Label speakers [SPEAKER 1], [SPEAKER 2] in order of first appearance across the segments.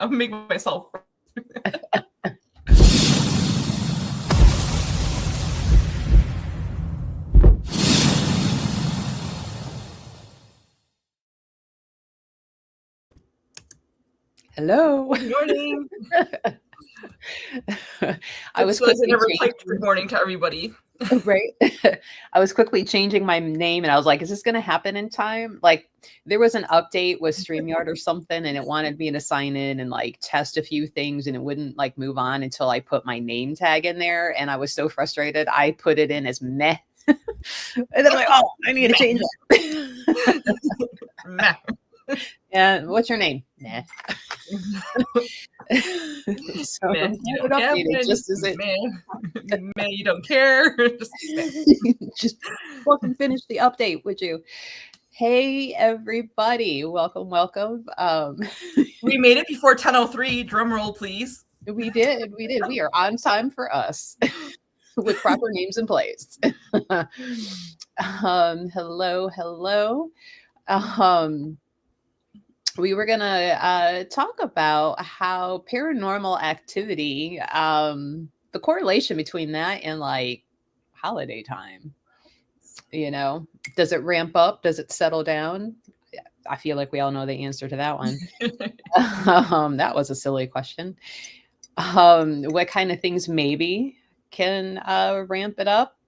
[SPEAKER 1] I'm making myself.
[SPEAKER 2] Hello.
[SPEAKER 1] Good morning.
[SPEAKER 2] I was quickly
[SPEAKER 1] never
[SPEAKER 2] changing,
[SPEAKER 1] typed good morning to everybody.
[SPEAKER 2] right? I was quickly changing my name, and I was like, "Is this going to happen in time?" Like, there was an update with StreamYard or something, and it wanted me to sign in and like test a few things, and it wouldn't like move on until I put my name tag in there. And I was so frustrated, I put it in as meh, and then I'm like, "Oh, I need to change it."
[SPEAKER 1] Meh.
[SPEAKER 2] And what's your name? Nah. So
[SPEAKER 1] Meh. You
[SPEAKER 2] it
[SPEAKER 1] don't have
[SPEAKER 2] updated
[SPEAKER 1] one.
[SPEAKER 2] just as it.
[SPEAKER 1] Meh. You don't care.
[SPEAKER 2] Just fucking finish the update, would you? Hey everybody, welcome.
[SPEAKER 1] We made it before 10:03. Drum roll, please.
[SPEAKER 2] We did. We are on time for us with proper names in place. Hello. We were gonna talk about how paranormal activity, the correlation between that and like holiday time. Does it ramp up? Does it settle down? I feel like we all know the answer to that one. That was a silly question. What kind of things maybe can ramp it up?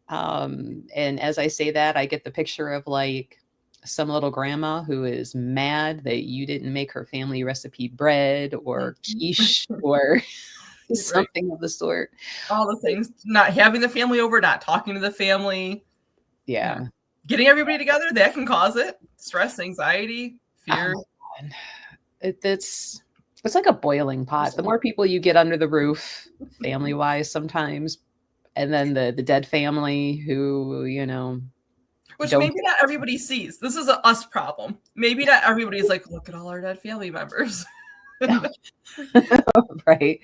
[SPEAKER 2] And as I say that, I get the picture of like some little grandma who is mad that you didn't make her family recipe bread or quiche or something of the sort.
[SPEAKER 1] All the things. Not having the family over, not talking to the family.
[SPEAKER 2] Yeah.
[SPEAKER 1] Getting everybody together, that can cause it. Stress, anxiety, fear.
[SPEAKER 2] It's like a boiling pot. The more people you get under the roof, family-wise sometimes, and then the dead family who,
[SPEAKER 1] Which maybe not everybody sees. This is a us problem. Maybe not everybody's like, look at all our dead family members.
[SPEAKER 2] Right.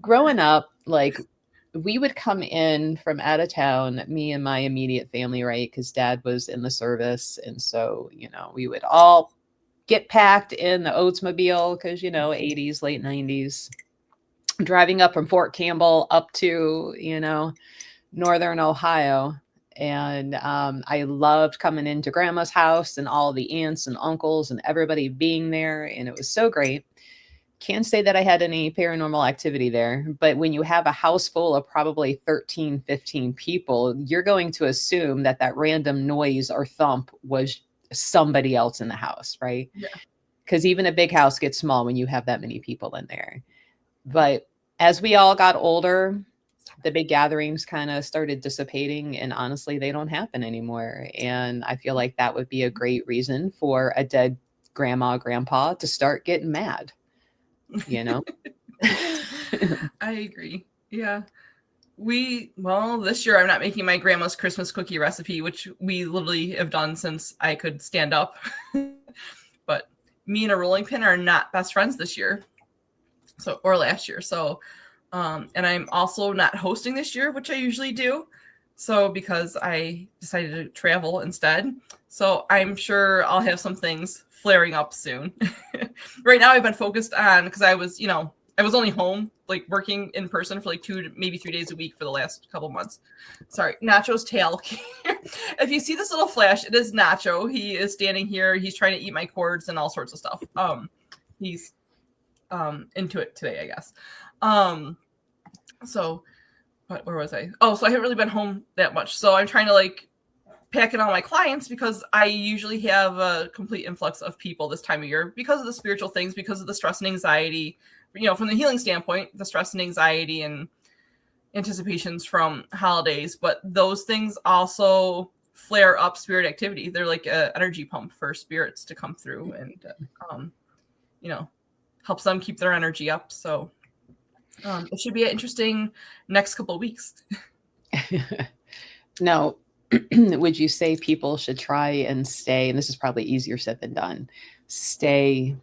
[SPEAKER 2] Growing up, like we would come in from out of town, me and my immediate family, right? Because dad was in the service. And so, we would all get packed in the Oldsmobile because, 80s, late 90s, driving up from Fort Campbell up to, northern Ohio. And I loved coming into grandma's house and all the aunts and uncles and everybody being there. And it was so great. Can't say that I had any paranormal activity there, but when you have a house full of probably 13, 15 people, you're going to assume that random noise or thump was somebody else in the house, right?
[SPEAKER 1] Yeah.
[SPEAKER 2] Because even a big house gets small when you have that many people in there. But as we all got older, the big gatherings kind of started dissipating, and honestly, they don't happen anymore. And I feel like that would be a great reason for a dead grandma, grandpa to start getting mad.
[SPEAKER 1] I agree. Yeah. This year I'm not making my grandma's Christmas cookie recipe, which we literally have done since I could stand up. But me and a rolling pin are not best friends this year. Or last year. So, and I'm also not hosting this year, which I usually do. So because I decided to travel instead. So I'm sure I'll have some things flaring up soon. Right now I've been focused on, because I was only home, like working in person for like 2 to maybe 3 days a week for the last couple months. Sorry, Nacho's tail. If you see this little flash, it is Nacho. He is standing here. He's trying to eat my cords and all sorts of stuff. He's into it today, I guess. So where was I? Oh, so I haven't really been home that much. So I'm trying to like pack in all my clients, because I usually have a complete influx of people this time of year because of the spiritual things, because of the stress and anxiety, from the healing standpoint, the stress and anxiety and anticipations from holidays. But those things also flare up spirit activity. They're like an energy pump for spirits to come through and, helps them keep their energy up. So it should be an interesting next couple of weeks.
[SPEAKER 2] Now, would you say people should try and stay, and this is probably easier said than done, stay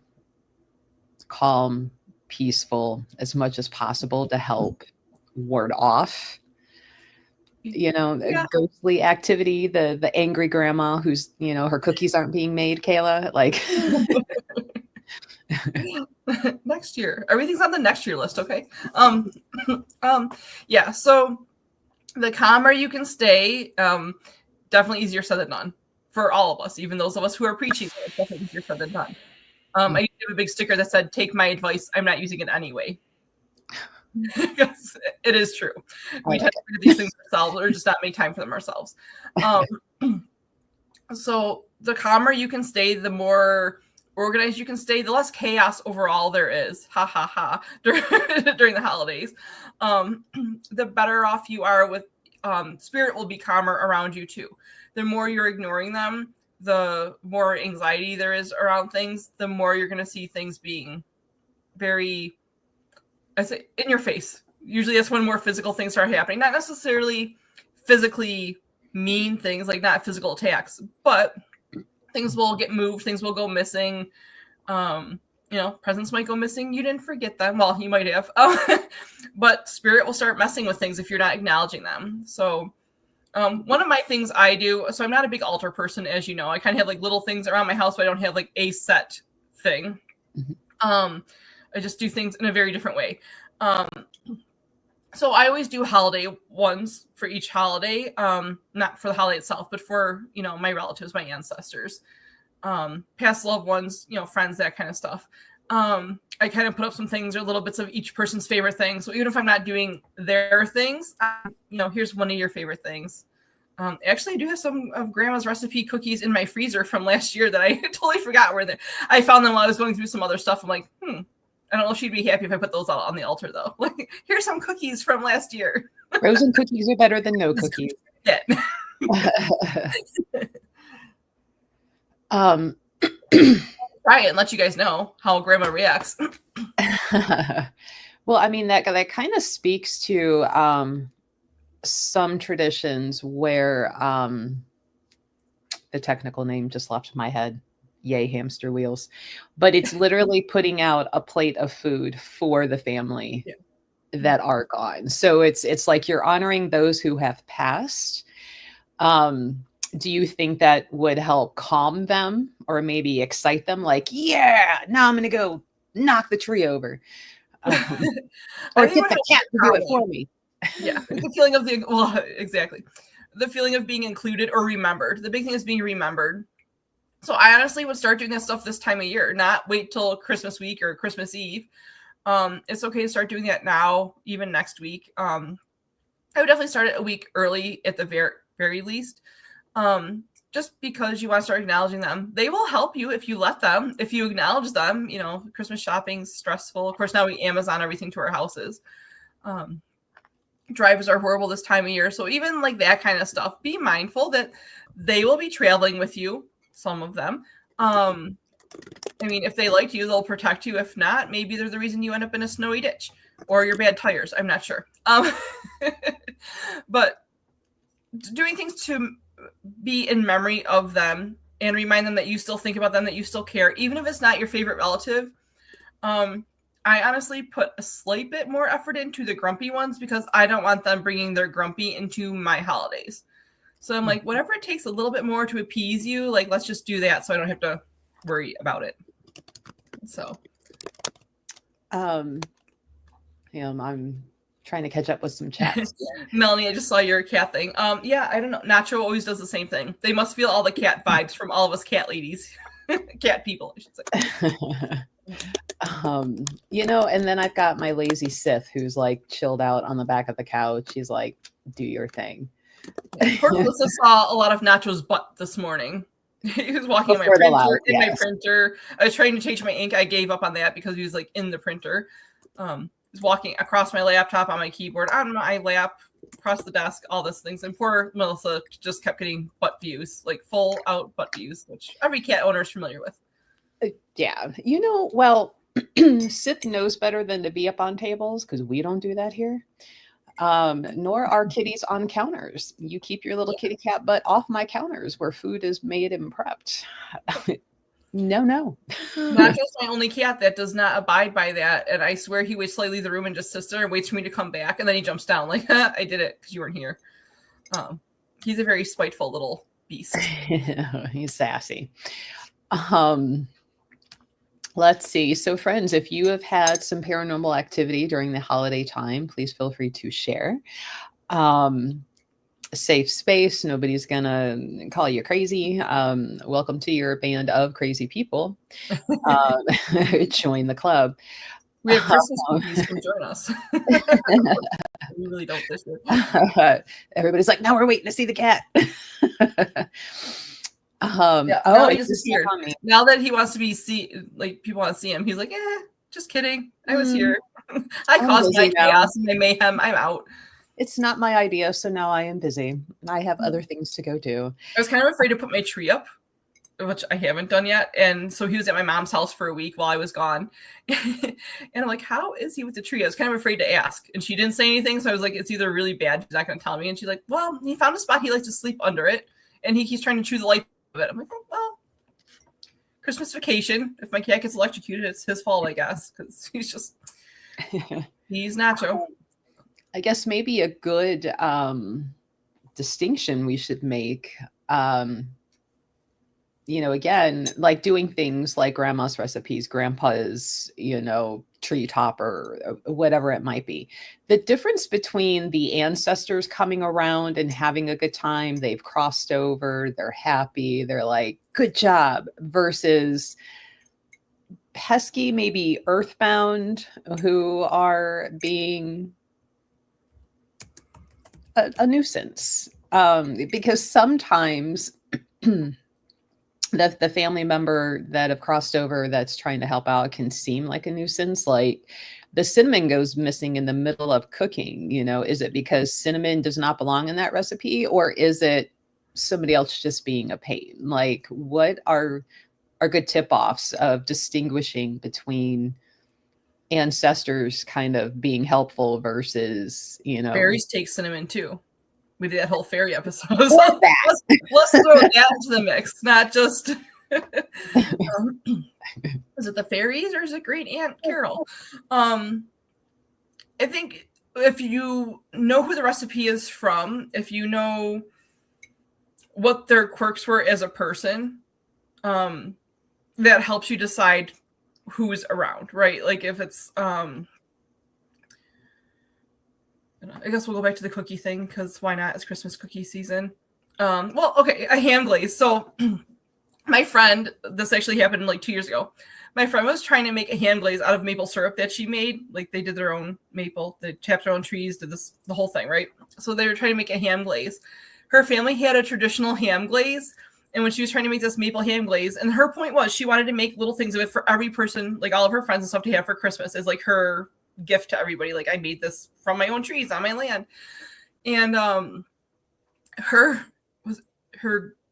[SPEAKER 2] calm, peaceful as much as possible to help ward off, ghostly activity, the angry grandma who's, her cookies aren't being made, Kayla, like
[SPEAKER 1] Next year. Everything's on the next year list, okay? Yeah, so the calmer you can stay, definitely easier said than done for all of us, even those of us who are preaching. It's definitely easier said than done. I used to have a big sticker that said, "Take my advice. I'm not using it anyway." Because it is true. We tend to do these things ourselves or just not make time for them ourselves. So the calmer you can stay, the more organized you can stay, the less chaos overall there is. Ha ha ha. During the holidays. The better off you are with spirit will be calmer around you too. The more you're ignoring them, the more anxiety there is around things, the more you're going to see things being very, I say, in your face. Usually that's when more physical things start happening. Not necessarily physically mean things, like not physical attacks, but things will get moved, things will go missing. Presents might go missing. You didn't forget them. Well, you might have. But spirit will start messing with things if you're not acknowledging them. So one of my things I do, so I'm not a big altar person, as you know. I kind of have like little things around my house, but I don't have like a set thing. I just do things in a very different way. So I always do holiday ones for each holiday, not for the holiday itself, but for, my relatives, my ancestors, past loved ones, friends, that kind of stuff. I kind of put up some things or little bits of each person's favorite things. So even if I'm not doing their things, here's one of your favorite things. Actually, I do have some of Grandma's recipe cookies in my freezer from last year that I totally forgot were there. I found them while I was going through some other stuff. I'm like, I don't know if she'd be happy if I put those out on the altar, though. Like, here's some cookies from last year.
[SPEAKER 2] Frozen cookies are better than no cookies.
[SPEAKER 1] Try it and let you guys know how Grandma reacts.
[SPEAKER 2] Well, I mean, that kind of speaks to some traditions where the technical name just left my head. Yay, hamster wheels. But it's literally putting out a plate of food for the family that are gone. So it's like you're honoring those who have passed. Do you think that would help calm them or maybe excite them? Like, yeah, now I'm going to go knock the tree over. Or get the cat to do it for me.
[SPEAKER 1] Yeah, the feeling of exactly. The feeling of being included or remembered. The big thing is being remembered. So I honestly would start doing that stuff this time of year, not wait till Christmas week or Christmas Eve. It's okay to start doing that now, even next week. I would definitely start it a week early at the very least. Just because you want to start acknowledging them. They will help you if you let them, if you acknowledge them. Christmas shopping's stressful. Of course, now we Amazon everything to our houses. Drivers are horrible this time of year. So even like that kind of stuff, be mindful that they will be traveling with you. Some of them. If they like you, they'll protect you. If not, maybe they're the reason you end up in a snowy ditch or your bad tires. I'm not sure. But doing things to be in memory of them and remind them that you still think about them, that you still care, even if it's not your favorite relative. I honestly put a slight bit more effort into the grumpy ones because I don't want them bringing their grumpy into my holidays. So I'm like, whatever it takes a little bit more to appease you, like, let's just do that so I don't have to worry about it. So. I'm
[SPEAKER 2] trying to catch up with some chats.
[SPEAKER 1] Melanie, I just saw your cat thing. Yeah, I don't know. Nacho always does the same thing. They must feel all the cat vibes from all of us cat ladies. Cat people, I should say.
[SPEAKER 2] And then I've got my lazy Sith who's like chilled out on the back of the couch. He's like, do your thing.
[SPEAKER 1] Poor Melissa saw a lot of Nacho's butt this morning. He was walking my printer. I was trying to change my ink. I gave up on that because he was like in the printer. He's walking across my laptop on my keyboard, on my lap, across the desk, all these things. And poor Melissa just kept getting butt views, like full out butt views, which every cat owner is familiar with.
[SPEAKER 2] Yeah. Well, Sith knows better than to be up on tables because we don't do that here. Nor are kitties on counters. You keep your little kitty cat butt off my counters where food is made and prepped. No.
[SPEAKER 1] Nacho's my only cat that does not abide by that. And I swear he waits till I leave the room and just sits there and waits for me to come back. And then he jumps down like, I did it because you weren't here. He's a very spiteful little beast.
[SPEAKER 2] He's sassy. Let's see. So, friends, if you have had some paranormal activity during the holiday time, please feel free to share. A safe space. Nobody's gonna call you crazy. Welcome to your band of crazy people. Um, join the club.
[SPEAKER 1] We have Christmas cookies. Come join us. We really don't this year.
[SPEAKER 2] Everybody's like, now we're waiting to see the cat.
[SPEAKER 1] Yeah,
[SPEAKER 2] Oh,
[SPEAKER 1] he disappeared. Now that he wants to be like people want to see him, he's like, just kidding. I was here. I caused my chaos and my mayhem. I'm out.
[SPEAKER 2] It's not my idea, so now I am busy. I have other things to go do.
[SPEAKER 1] I was kind of afraid to put my tree up, which I haven't done yet. And so he was at my mom's house for a week while I was gone. And I'm like, how is he with the tree? I was kind of afraid to ask. And she didn't say anything. So I was like, it's either really bad, she's not going to tell me. And she's like, well, he found a spot. He likes to sleep under it. And he keeps trying to chew the life of it. I'm like, oh, well, Christmas vacation. If my cat gets electrocuted, it's his fault, I guess. Because he's Nacho.
[SPEAKER 2] I guess maybe a good distinction we should make, again, like doing things like grandma's recipes, grandpa's, tree topper, whatever it might be. The difference between the ancestors coming around and having a good time, they've crossed over, they're happy, they're like, good job, versus pesky, maybe earthbound, who are being a nuisance, because sometimes the family member that have crossed over that's trying to help out can seem like a nuisance. Like the cinnamon goes missing in the middle of cooking. Is it because cinnamon does not belong in that recipe, or is it somebody else just being a pain? Like, what are good tip-offs of distinguishing between ancestors kind of being helpful versus,
[SPEAKER 1] fairies take cinnamon too. We did that whole fairy episode.
[SPEAKER 2] Let's
[SPEAKER 1] throw that into the mix, not just is it the fairies or is it Great Aunt Carol? I think if you know who the recipe is from, if you know what their quirks were as a person, that helps you decide who's around, right? Like if it's I guess we'll go back to the cookie thing because why not? It's Christmas cookie season. A ham glaze. So my friend, this actually happened like 2 years ago. My friend was trying to make a ham glaze out of maple syrup that she made. Like they did their own maple, they tapped their own trees, did the whole thing, right? So they were trying to make a ham glaze. Her family had a traditional ham glaze. And when she was trying to make this maple ham glaze, and her point was she wanted to make little things of it for every person, like all of her friends and stuff to have for Christmas as like her gift to everybody. Like I made this from my own trees on my land. And her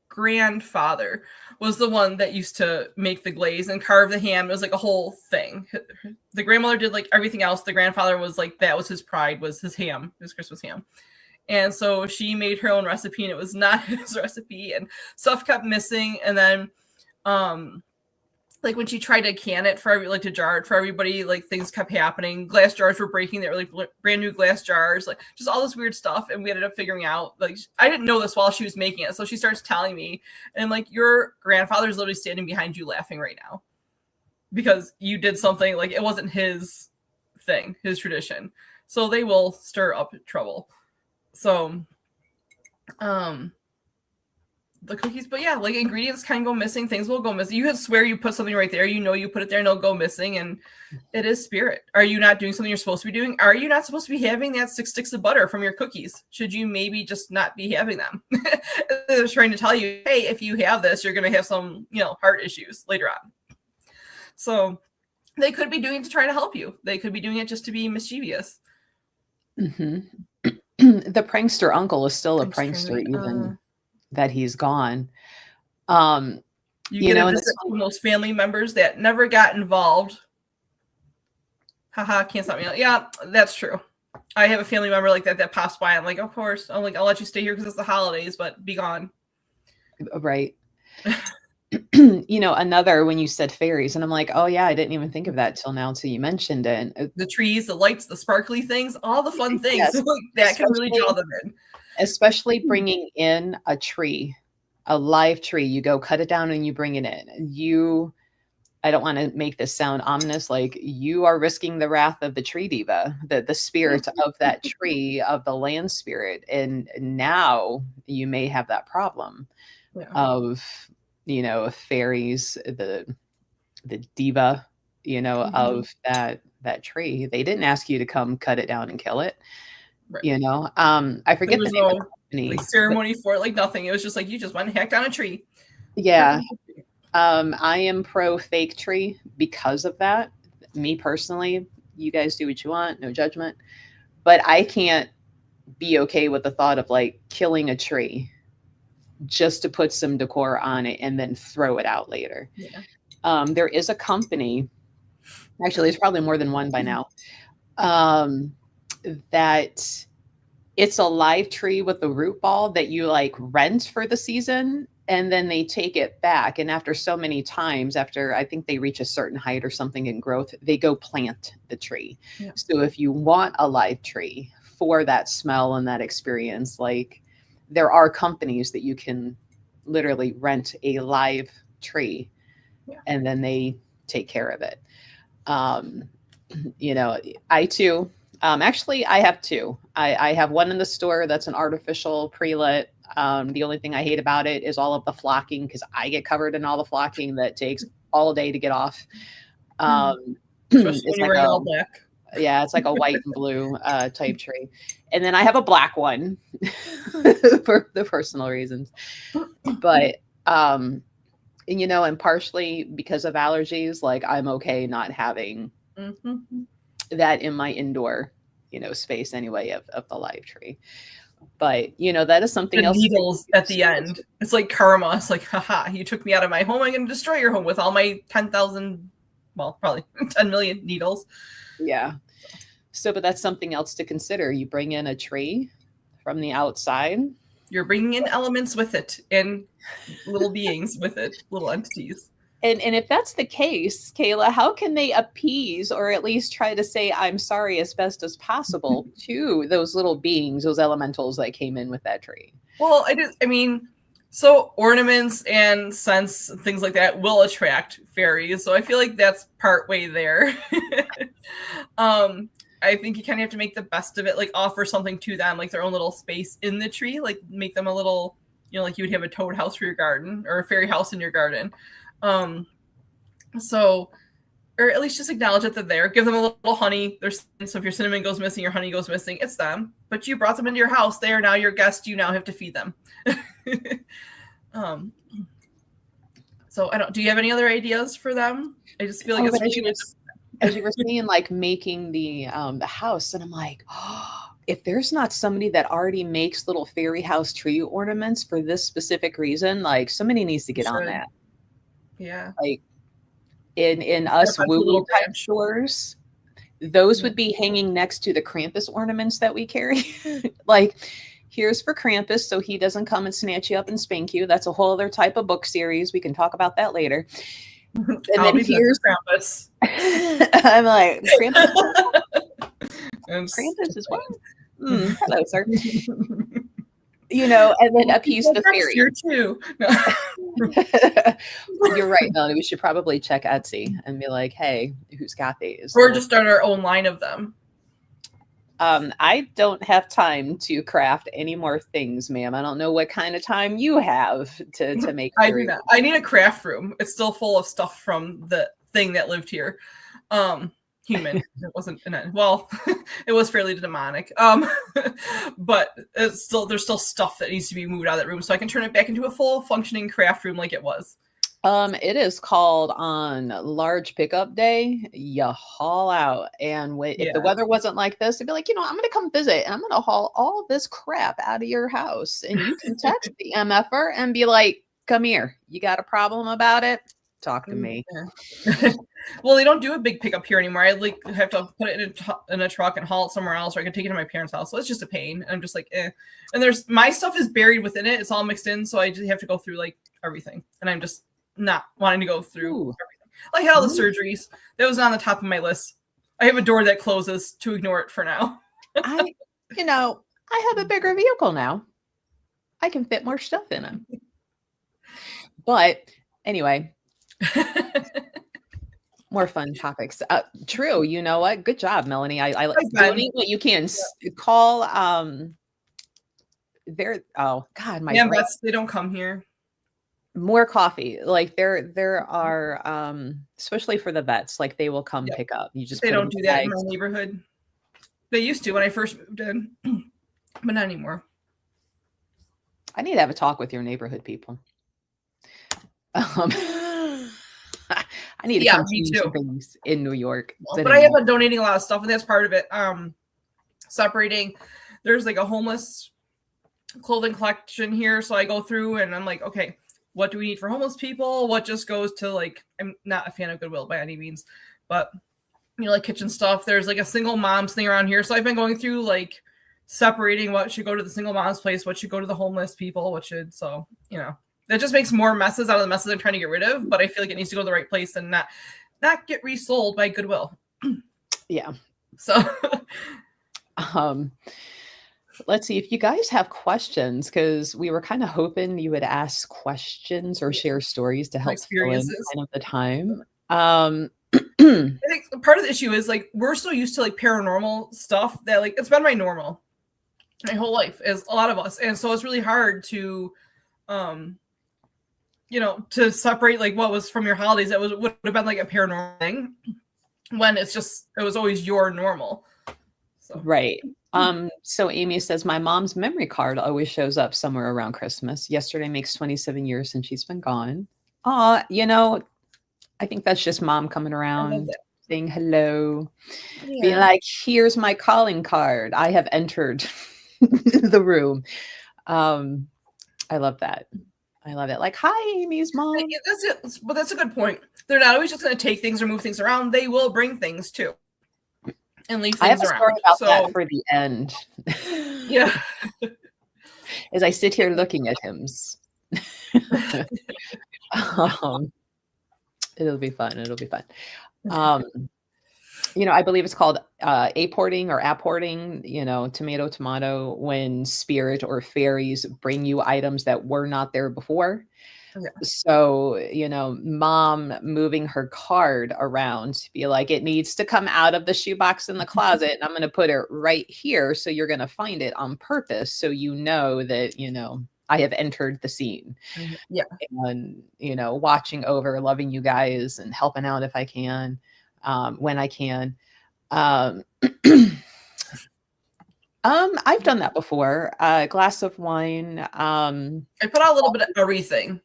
[SPEAKER 1] grandfather was the one that used to make the glaze and carve the ham. It was like a whole thing. The grandmother did like everything else. The grandfather was like, that was his pride, was his ham, his Christmas ham. And so she made her own recipe and it was not his recipe and stuff kept missing. And then like when she tried to can it to jar it for everybody, like things kept happening. Glass jars were breaking. They were like brand new glass jars, like just all this weird stuff. And we ended up figuring out, like, I didn't know this while she was making it. So she starts telling me, and I'm like, your grandfather's literally standing behind you laughing right now because you did something like it wasn't his thing, his tradition. So they will stir up trouble. So, the cookies, but yeah, like ingredients kind of go missing, things will go missing. You could swear you put something right there, you put it there and it'll go missing, and it is spirit. Are you not doing something you're supposed to be doing? Are you not supposed to be having that 6 sticks of butter from your cookies? Should you maybe just not be having them? They're trying to tell you, hey, if you have this, you're going to have some, heart issues later on. So they could be doing it to try to help you. They could be doing it just to be mischievous.
[SPEAKER 2] Mm-hmm. The prankster uncle is still a prankster, even that he's gone.
[SPEAKER 1] You get a visit from those family members that never got involved. Haha, can't stop me. Yeah, that's true. I have a family member like that pops by. I'm like, of course. I'm like, I'll let you stay here because it's the holidays, but be gone.
[SPEAKER 2] Right. Another, when you said fairies, and I'm like, oh yeah, I didn't even think of that till now, till you mentioned it.
[SPEAKER 1] The trees, the lights, the sparkly things, all the fun things. Yes. That can really draw them in.
[SPEAKER 2] Especially bringing in a tree, a live tree. You go cut it down and you bring it in. I don't want to make this sound ominous, like you are risking the wrath of the tree diva, the spirit of that tree, of the land spirit. And now you may have that problem of, fairies, the diva, of that tree. They didn't ask you to come cut it down and kill it.
[SPEAKER 1] Right.
[SPEAKER 2] I forget
[SPEAKER 1] there was
[SPEAKER 2] the name of
[SPEAKER 1] no
[SPEAKER 2] the company.
[SPEAKER 1] like ceremony for it, like nothing. It was just like you just went and hacked down a tree.
[SPEAKER 2] Yeah. I am pro fake tree because of that. Me personally, you guys do what you want, no judgment. But I can't be okay with the thought of like killing a tree just to put some decor on it and then throw it out later.
[SPEAKER 1] Yeah.
[SPEAKER 2] There is a company, actually, there's probably more than one by now, that it's a live tree with a root ball that you like rent for the season, and then they take it back. And after so many times, after I think they reach a certain height or something in growth, they go plant the tree.
[SPEAKER 1] Yeah.
[SPEAKER 2] So if you want a live tree for that smell and that experience, like there are companies that you can literally rent a live tree, and then they take care of it. I too, actually, I have two. I have one in the store that's an artificial pre-lit. The only thing I hate about it is all of the flocking, because I get covered in all the flocking that takes all day to get off.
[SPEAKER 1] Especially when you're wearing all black.
[SPEAKER 2] Yeah, it's like a white and blue type tree. And then I have a black one for the personal reasons. But and partially because of allergies, like I'm okay not having that in my indoor, space anyway of the live tree. But that is something else.
[SPEAKER 1] Needles at the end. It's like karma. It's like, haha, you took me out of my home. I'm going to destroy your home with all my 10,000, well, probably 10 million needles.
[SPEAKER 2] Yeah. So, but that's something else to consider. You bring in a tree from the outside.
[SPEAKER 1] You're bringing in elements with it and little beings with it, little entities.
[SPEAKER 2] And if that's the case, Kayla, how can they appease or at least try to say, I'm sorry as best as possible to those little beings, those elementals that came in with that tree?
[SPEAKER 1] Well, so ornaments and scents, things like that will attract fairies. So I feel like that's part way there. I think you kind of have to make the best of it, like offer something to them, like their own little space in the tree, like make them a little, like you would have a toad house for your garden or a fairy house in your garden. So, or at least just acknowledge that they're there. Give them a little honey. So if your cinnamon goes missing, your honey goes missing, it's them. But you brought them into your house. They are now your guest. You now have to feed them. So do you have any other ideas for them? I just feel like
[SPEAKER 2] as you were saying, like making the house, and I'm like, if there's not somebody that already makes little fairy house tree ornaments for this specific reason, like somebody needs to get on that.
[SPEAKER 1] Yeah.
[SPEAKER 2] Like in us Woowoo type stores, those would be hanging next to the Krampus ornaments that we carry. Like, here's for Krampus, so he doesn't come and snatch you up and spank you. That's a whole other type of book series. We can talk about that later. And then here's
[SPEAKER 1] Krampus.
[SPEAKER 2] I'm like, Krampus. Krampus is what? Hello, sir. And then appease the fairy.
[SPEAKER 1] Here too. No.
[SPEAKER 2] You're right, Melanie. We should probably check Etsy and be like, hey, who's got these?
[SPEAKER 1] Or just start our own line of them.
[SPEAKER 2] I don't have time to craft any more things, ma'am. I don't know what kind of time you have to make.
[SPEAKER 1] I do not. I need a craft room. It's still full of stuff from the thing that lived here. Human. It wasn't well, it was fairly demonic. But there's still stuff that needs to be moved out of that room so I can turn it back into a full functioning craft room like it was.
[SPEAKER 2] It is called on large pickup day, you haul out. And if the weather wasn't like this, it'd be like, I'm going to come visit and I'm going to haul all this crap out of your house. And you can text the MFer and be like, come here. You got a problem about it? Talk to me.
[SPEAKER 1] Yeah. Well, they don't do a big pickup here anymore. I have to put it in a truck and haul it somewhere else, or I can take it to my parents' house. So it's just a pain. And I'm just like, eh. And my stuff is buried within it. It's all mixed in. So I just have to go through like everything. And I'm just not wanting to go through everything. I had all the surgeries. That was on the top of my list. I have a door that closes to ignore it for now.
[SPEAKER 2] I have a bigger vehicle now. I can fit more stuff in it. But anyway, More fun topics. True. You know what? Good job, Melanie. I
[SPEAKER 1] Hi, Ben.
[SPEAKER 2] donate what you can. Call there. Oh God, my
[SPEAKER 1] Yeah,
[SPEAKER 2] brain.
[SPEAKER 1] vets, they don't come here.
[SPEAKER 2] More coffee. Like there are especially for the vets, like they will come
[SPEAKER 1] Yeah.
[SPEAKER 2] pick up. You just
[SPEAKER 1] They
[SPEAKER 2] put them
[SPEAKER 1] don't do
[SPEAKER 2] in
[SPEAKER 1] that in
[SPEAKER 2] bags.
[SPEAKER 1] my neighborhood. They used to when I first moved in, but not anymore.
[SPEAKER 2] I need to have a talk with your neighborhood people. I need to
[SPEAKER 1] Yeah, me
[SPEAKER 2] continue
[SPEAKER 1] too.
[SPEAKER 2] some things in New York.
[SPEAKER 1] But I have been donating a lot of stuff, and that's part of it. Separating. There's like a homeless clothing collection here, so I go through and I'm like, okay, what do we need for homeless people? What just goes to like, I'm not a fan of Goodwill by any means, but like kitchen stuff. There's like a single mom's thing around here, so I've been going through like separating what should go to the single mom's place, what should go to the homeless people, what should, so that just makes more messes out of the messes I'm trying to get rid of, but I feel like it needs to go to the right place and not get resold by Goodwill.
[SPEAKER 2] Yeah.
[SPEAKER 1] So
[SPEAKER 2] let's see if you guys have questions, because we were kind of hoping you would ask questions or share stories to help fill in kind of the time. I
[SPEAKER 1] think part of the issue is like we're so used to like paranormal stuff that like it's been my normal my whole life, as a lot of us, and so it's really hard to to separate like what was from your holidays that would have been like a paranormal thing when it was always your normal. So.
[SPEAKER 2] Right. So Amy says, my mom's memory card always shows up somewhere around Christmas. Yesterday makes 27 years since she's been gone. I think that's just mom coming around saying hello, being like, here's my calling card. I have entered the room. I love that. I love it. Like, hi, Amy's mom.
[SPEAKER 1] That's it. But that's a good point. They're not always just going to take things or move things around. They will bring things too. And leave things
[SPEAKER 2] I have a story
[SPEAKER 1] around.
[SPEAKER 2] about that for the end.
[SPEAKER 1] Yeah.
[SPEAKER 2] As I sit here looking at him. It'll be fun. It'll be fun. I believe it's called apporting or apporting, tomato, when spirit or fairies bring you items that were not there before. Yeah. So, mom moving her card around to be like, it needs to come out of the shoebox in the closet, and I'm going to put it right here. So you're going to find it on purpose. So that, I have entered the scene.
[SPEAKER 1] Yeah.
[SPEAKER 2] And, watching over, loving you guys and helping out if I can, when I can. I've done that before. A glass of wine.
[SPEAKER 1] I put out a little bit of everything.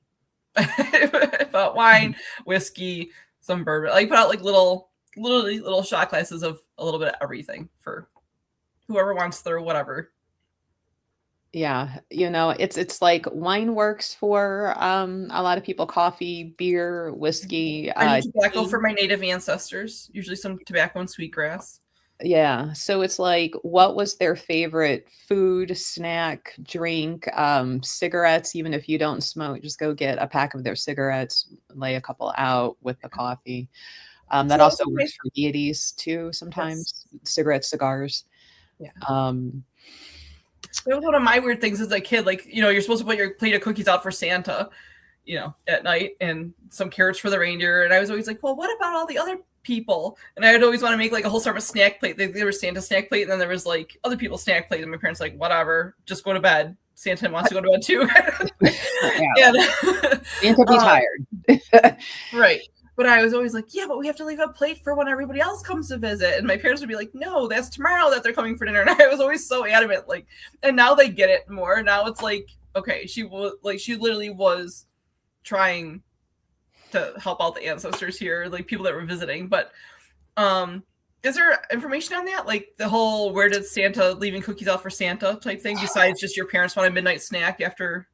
[SPEAKER 1] I put out wine, whiskey, some bourbon. I put out like literally little shot glasses of a little bit of everything for whoever wants their whatever.
[SPEAKER 2] Yeah, it's like wine works for a lot of people. Coffee, beer, whiskey.
[SPEAKER 1] I use tobacco for my native ancestors. Usually some tobacco and sweetgrass.
[SPEAKER 2] Yeah, so it's like, what was their favorite food, snack, drink, cigarettes? Even if you don't smoke, just go get a pack of their cigarettes, lay a couple out with the coffee. That also works for deities too. Sometimes cigarettes, cigars.
[SPEAKER 1] Yeah. That was one of my weird things as a kid. Like, you're supposed to put your plate of cookies out for Santa, at night, and some carrots for the reindeer. And I was always like, well, what about all the other people? And I would always want to make like a whole sort of snack plate. There was Santa's snack plate, and then there was like other people's snack plate. And my parents like, whatever, just go to bed. Santa wants to go to bed too.
[SPEAKER 2] Santa be tired.
[SPEAKER 1] Right. But I was always like, yeah, but we have to leave a plate for when everybody else comes to visit. And my parents would be like, no, that's tomorrow that they're coming for dinner. And I was always so adamant. Like, and now they get it more. Now it's like, okay, she literally was trying to help out the ancestors here, like people that were visiting. But is there information on that? Like the whole, where did Santa leaving cookies out for Santa type thing, besides just your parents want a midnight snack after?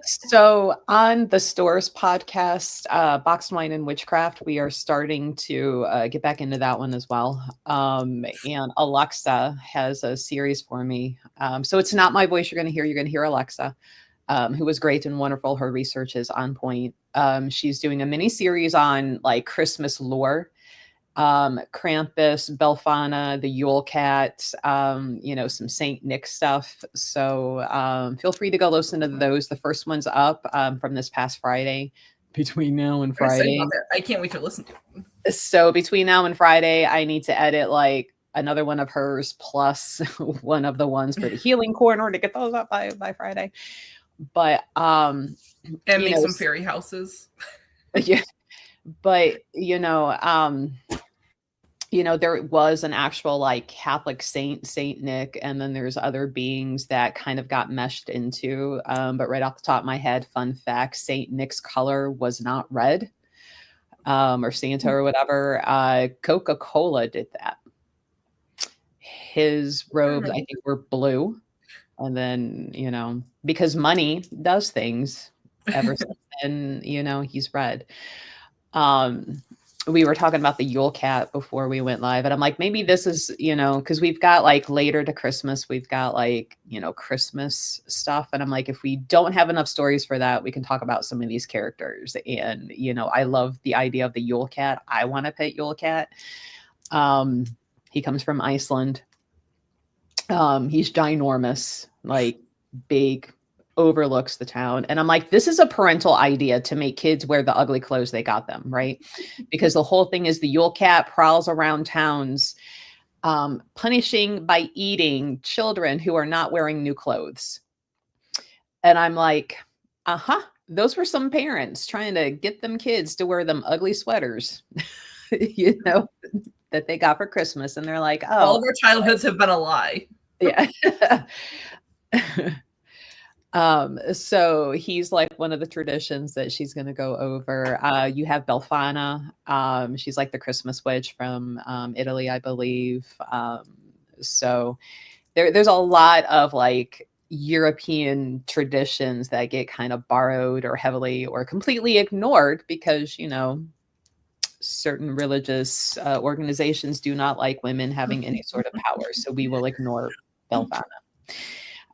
[SPEAKER 2] So on the Stores podcast, Boxed Wine and Witchcraft, we are starting to get back into that one as well. And Alexa has a series for me. So it's not my voice you're going to hear Alexa, who was great and wonderful. Her research is on point. She's doing a mini series on like Christmas lore. Krampus, Belfana, the Yule Cat, some Saint Nick stuff. So feel free to go listen to those. The first one's up from this past Friday, between now and Friday.
[SPEAKER 1] I can't wait to listen to it.
[SPEAKER 2] So between now and Friday, I need to edit like another one of hers plus one of the ones for the healing corner to get those up by Friday. But
[SPEAKER 1] And
[SPEAKER 2] you
[SPEAKER 1] make
[SPEAKER 2] know,
[SPEAKER 1] some fairy houses.
[SPEAKER 2] yeah, but there was an actual like Catholic Saint Nick, and then there's other beings that kind of got meshed into. But right off the top of my head, fun fact, Saint Nick's color was not red, or Santa or whatever. Coca-Cola did that. His robes, I think, were blue. And then, because money does things ever since then, he's red. We were talking about the Yule Cat before we went live, and I'm like, maybe this is, because we've got like later to Christmas, we've got like, Christmas stuff. And I'm like, if we don't have enough stories for that, we can talk about some of these characters. And, I love the idea of the Yule Cat. I want to pet Yule Cat. He comes from Iceland. He's ginormous, like big, overlooks the town. And I'm like, this is a parental idea to make kids wear the ugly clothes they got them, right? Because the whole thing is the Yule Cat prowls around towns, punishing by eating children who are not wearing new clothes. And I'm like, those were some parents trying to get them kids to wear them ugly sweaters, that they got for Christmas. And they're like, oh,
[SPEAKER 1] all of our childhoods have been a lie.
[SPEAKER 2] Yeah. So he's like one of the traditions that she's going to go over. You have Belfana. She's like the Christmas witch from Italy, I believe. So there's a lot of like European traditions that get kind of borrowed or heavily or completely ignored because, certain religious organizations do not like women having any sort of power. So we will ignore Belfana.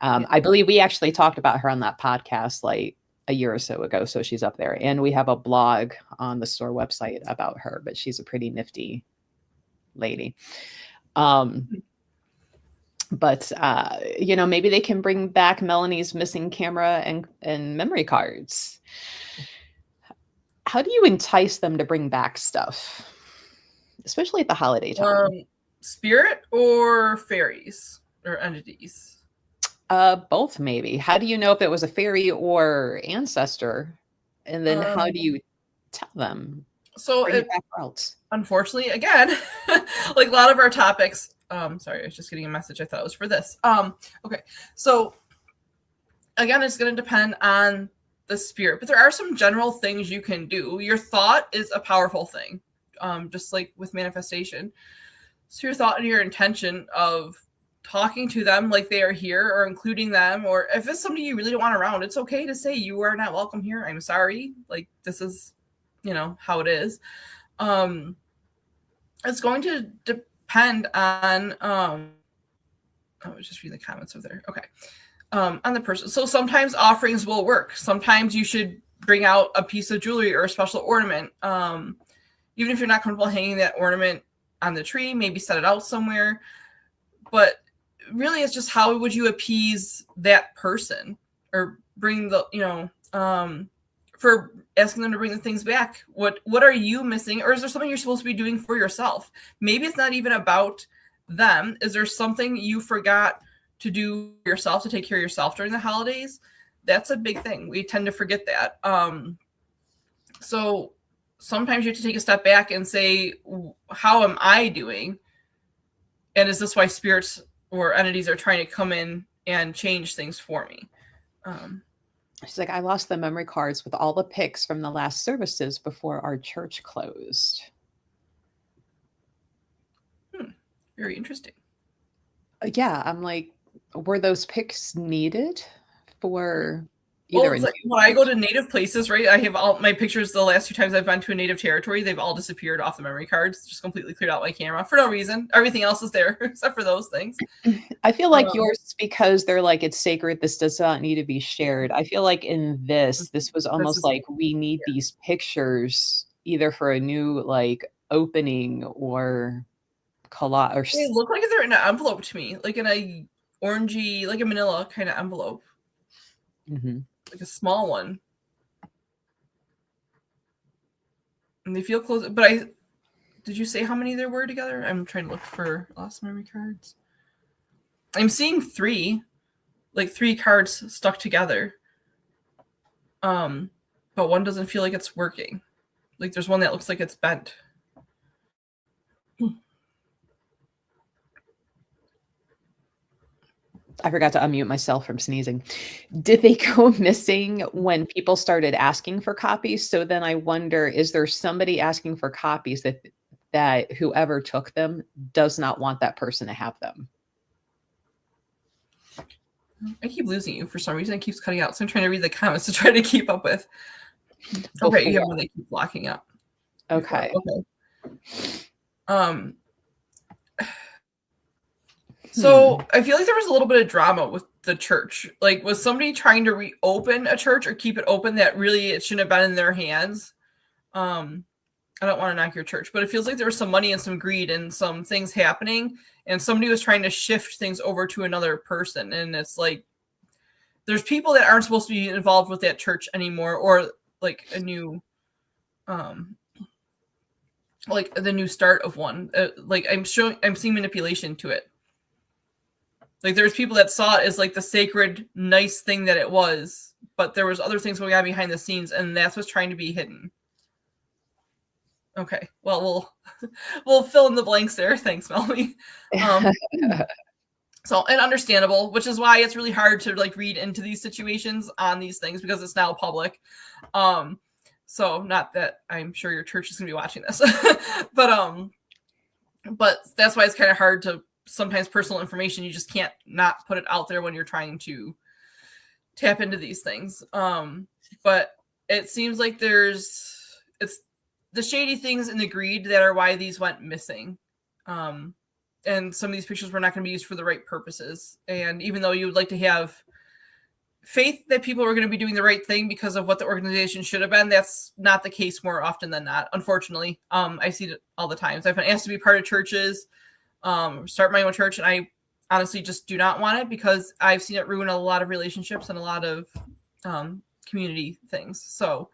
[SPEAKER 2] I believe we actually talked about her on that podcast like a year or so ago. So she's up there. And we have a blog on the store website about her, but she's a pretty nifty lady. But maybe they can bring back Melanie's missing camera and memory cards. How do you entice them to bring back stuff, especially at the holiday time?
[SPEAKER 1] Spirit or fairies or entities?
[SPEAKER 2] Both maybe. How do you know if it was a fairy or ancestor? And then how do you tell them?
[SPEAKER 1] So
[SPEAKER 2] bring it back else?
[SPEAKER 1] Unfortunately, again, like a lot of our topics, sorry, I was just getting a message. I thought it was for this. Okay. So again, it's going to depend on the spirit, but there are some general things you can do. Your thought is a powerful thing, just like with manifestation. So your thought and your intention of talking to them like they are here or including them, or if it's somebody you really don't want around, it's okay to say you are not welcome here. I'm sorry. Like this is, how it is. It's going to depend on, I was just reading the comments over there. Okay. On the person. So sometimes offerings will work. Sometimes you should bring out a piece of jewelry or a special ornament. Even if you're not comfortable hanging that ornament on the tree, maybe set it out somewhere. But really it's just how would you appease that person or bring the, for asking them to bring the things back. What are you missing? Or is there something you're supposed to be doing for yourself? Maybe it's not even about them. Is there something you forgot to do yourself, to take care of yourself during the holidays? That's a big thing. We tend to forget that. So sometimes you have to take a step back and say, how am I doing? And is this why spirits or entities are trying to come in and change things for me?
[SPEAKER 2] She's like, I lost the memory cards with all the pics from the last services before our church closed.
[SPEAKER 1] Very interesting.
[SPEAKER 2] Yeah, I'm like, were those pics needed for either?
[SPEAKER 1] Well, it's like when I go to native places, right? I have all my pictures the last 2 times I've been to a native territory. They've all disappeared off the memory cards, just completely cleared out my camera for no reason. Everything else is there except for those things.
[SPEAKER 2] I feel like yours, because they're like, it's sacred, this does not need to be shared. I feel like in this was almost like we need these pictures either for a new like opening or collage.
[SPEAKER 1] They look like they're in an envelope to me, like in a orangey, like a manila kind of envelope.
[SPEAKER 2] Mm-hmm.
[SPEAKER 1] Like a small one. And they feel close, but Did you say how many there were together? I'm trying to look for lost memory cards. I'm seeing 3, like 3 cards stuck together. But one doesn't feel like it's working. Like there's one that looks like it's bent.
[SPEAKER 2] I forgot to unmute myself from sneezing. Did they go missing when people started asking for copies? So then I wonder, is there somebody asking for copies that whoever took them does not want that person to have them?
[SPEAKER 1] I keep losing you for some reason. It keeps cutting out. So I'm trying to read the comments to try to keep up with. Okay, you have one that keeps locking up.
[SPEAKER 2] Okay.
[SPEAKER 1] So I feel like there was a little bit of drama with the church. Like, was somebody trying to reopen a church or keep it open that really it shouldn't have been in their hands? I don't want to knock your church, but it feels like there was some money and some greed and some things happening, and somebody was trying to shift things over to another person. And it's like, there's people that aren't supposed to be involved with that church anymore, or like a new, like the new start of one. Like I'm seeing manipulation to it. Like there's people that saw it as like the sacred, nice thing that it was, but there was other things going on behind the scenes, and that's what's trying to be hidden. Okay, well, we'll fill in the blanks there. Thanks, Melanie. So, and understandable, which is why it's really hard to like read into these situations on these things because it's now public. So not that I'm sure your church is gonna be watching this, but that's why it's kind of hard to. Sometimes personal information, you just can't not put it out there when you're trying to tap into these things. But it seems like it's the shady things and the greed that are why these went missing. And some of these pictures were not going to be used for the right purposes. And even though you would like to have faith that people are going to be doing the right thing because of what the organization should have been, that's not the case more often than not, unfortunately. I see it all the time. So I've been asked to be part of churches, start my own church, and I honestly just do not want it because I've seen it ruin a lot of relationships and a lot of community things. So,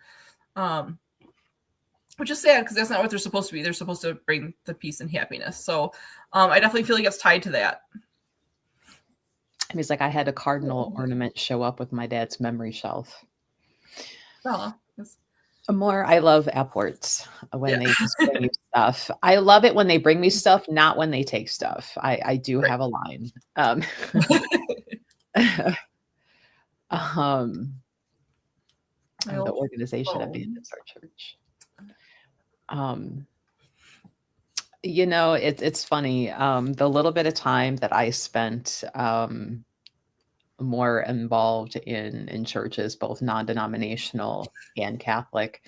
[SPEAKER 1] which is sad because that's not what they're supposed to be. They're supposed to bring the peace and happiness. So I definitely feel like it's tied to that.
[SPEAKER 2] I mean, it's like I had a cardinal ornament show up with my dad's memory shelf.
[SPEAKER 1] Oh,
[SPEAKER 2] I love airports when they just bring you stuff. I love it when they bring me stuff, not when they take stuff. I do have a line. The organization abandons our church. You know, it's funny. The little bit of time that I spent more involved in churches, both non-denominational and Catholic.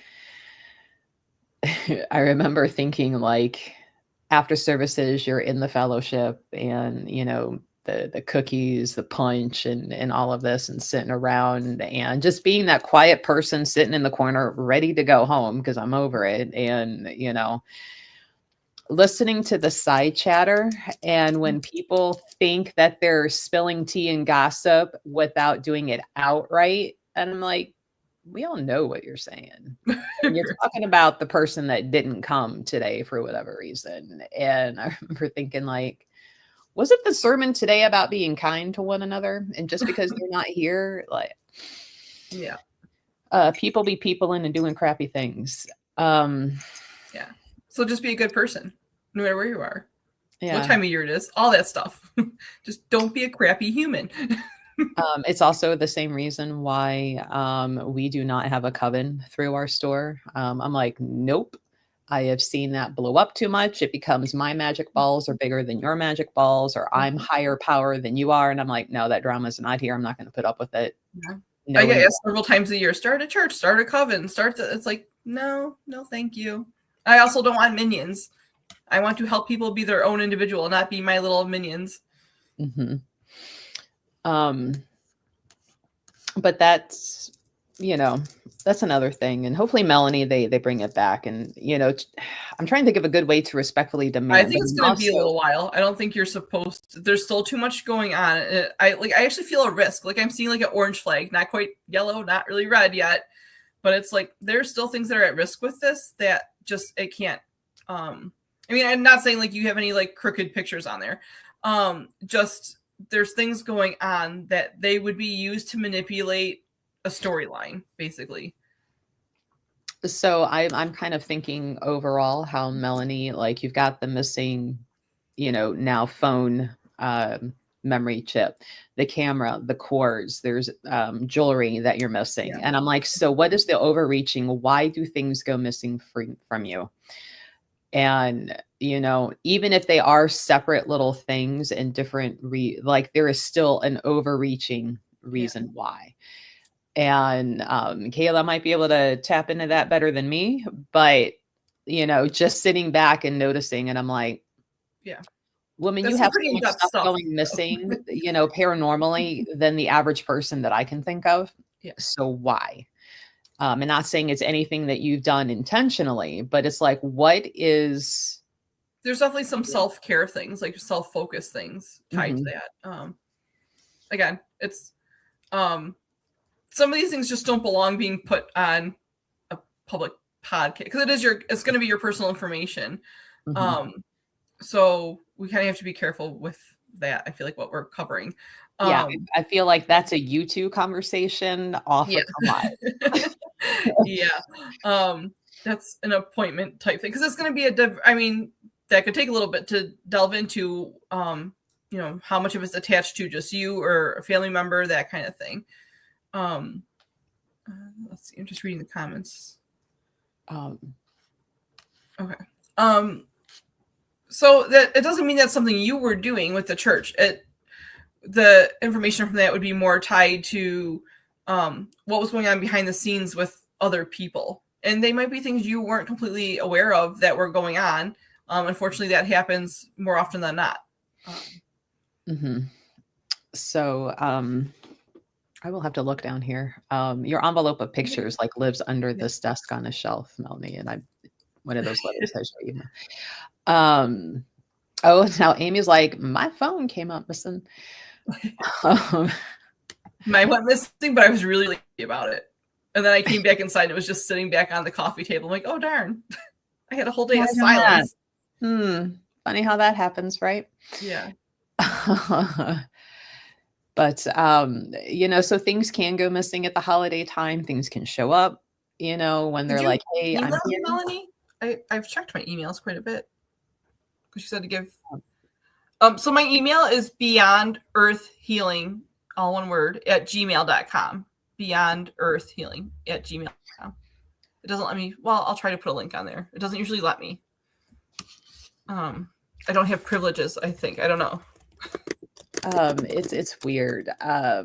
[SPEAKER 2] I remember thinking like after services, you're in the fellowship and, you know, the cookies, the punch and all of this and sitting around and just being that quiet person sitting in the corner, ready to go home because I'm over it. And, you know, listening to the side chatter and when people think that they're spilling tea and gossip without doing it outright. And I'm like, we all know what you're saying. And you're talking about the person that didn't come today for whatever reason. And I remember thinking like, wasn't the sermon today about being kind to one another? And just because they're not here, like,
[SPEAKER 1] yeah,
[SPEAKER 2] people be people and doing crappy things.
[SPEAKER 1] Yeah. So just be a good person, no matter where you are.
[SPEAKER 2] Yeah.
[SPEAKER 1] What time of year it is, all that stuff. Just don't be a crappy human.
[SPEAKER 2] It's also the same reason why we do not have a coven through our store. I'm like, nope. I have seen that blow up too much. It becomes my magic balls are bigger than your magic balls, or I'm higher power than you are. And I'm like, no, that drama's not here. I'm not going to put up with it.
[SPEAKER 1] Yeah. No, I get asked several times a year, start a church, start a coven, it's like, no, thank you. I also don't want minions. I want to help people be their own individual, not be my little minions.
[SPEAKER 2] Mm-hmm. But that's, you know, that's another thing. And hopefully Melanie, they bring it back. And, you know, I'm trying to think of a good way to respectfully demand.
[SPEAKER 1] I think it's going to be a little while. I don't think you're supposed to, there's still too much going on. I actually feel a risk. Like I'm seeing like an orange flag, not quite yellow, not really red yet, but it's like, there's still things that are at risk with this that just, it can't, I mean, I'm not saying like you have any like crooked pictures on there. Just there's things going on that they would be used to manipulate a storyline, basically.
[SPEAKER 2] So I'm kind of thinking overall how Melanie, like you've got the missing, now phone memory chip, the camera, the cords, there's jewelry that you're missing.
[SPEAKER 1] Yeah.
[SPEAKER 2] And I'm like, so what is the overreaching? Why do things go missing from you? And, even if they are separate little things and different, like there is still an overreaching reason why. And Kayla might be able to tap into that better than me, but just sitting back and noticing, and I'm like,
[SPEAKER 1] yeah,
[SPEAKER 2] woman,
[SPEAKER 1] that's
[SPEAKER 2] you have so
[SPEAKER 1] pretty
[SPEAKER 2] much
[SPEAKER 1] in-depth
[SPEAKER 2] stuff going missing, paranormally than the average person that I can think of.
[SPEAKER 1] Yeah.
[SPEAKER 2] So why? And not saying it's anything that you've done intentionally, but it's like, what is?
[SPEAKER 1] There's definitely some self-care things, like self-focus things tied to
[SPEAKER 2] Mm-hmm.
[SPEAKER 1] that. Again, it's some of these things just don't belong being put on a public podcast because it's going to be your personal information.
[SPEAKER 2] Mm-hmm.
[SPEAKER 1] So we kind of have to be careful with that. I feel like what we're covering.
[SPEAKER 2] Yeah, I feel like that's a YouTube conversation off of Live.
[SPEAKER 1] Yeah. That's an appointment type thing because it's going to be that could take a little bit to delve into, how much of it's attached to just you or a family member, that kind of thing. Let's see. I'm just reading the comments. Okay. So that it doesn't mean that's something you were doing with the church. The information from that would be more tied to what was going on behind the scenes with other people, and they might be things you weren't completely aware of that were going on. Unfortunately, that happens more often than not.
[SPEAKER 2] Mm-hmm. So I will have to look down here. Your envelope of pictures like lives under this desk on a shelf, Melanie, and I'm one of those letters I show you. Oh, now Amy's like, my phone came up missing.
[SPEAKER 1] Mine went missing, but I was really lazy about it. And then I came back inside and it was just sitting back on the coffee table. I'm like, oh darn. I had a whole day of silence.
[SPEAKER 2] Funny how that happens, right?
[SPEAKER 1] Yeah.
[SPEAKER 2] But so things can go missing at the holiday time. Things can show up, when they're like, hey, I'm here.
[SPEAKER 1] Melanie? I've checked my emails quite a bit. Because you said to give. So my email is beyondearthhealing, all one word, at gmail.com. Beyondearthhealing@gmail.com. It doesn't let me. Well, I'll try to put a link on there. It doesn't usually let me. I don't have privileges, I think. I don't know.
[SPEAKER 2] It's weird. There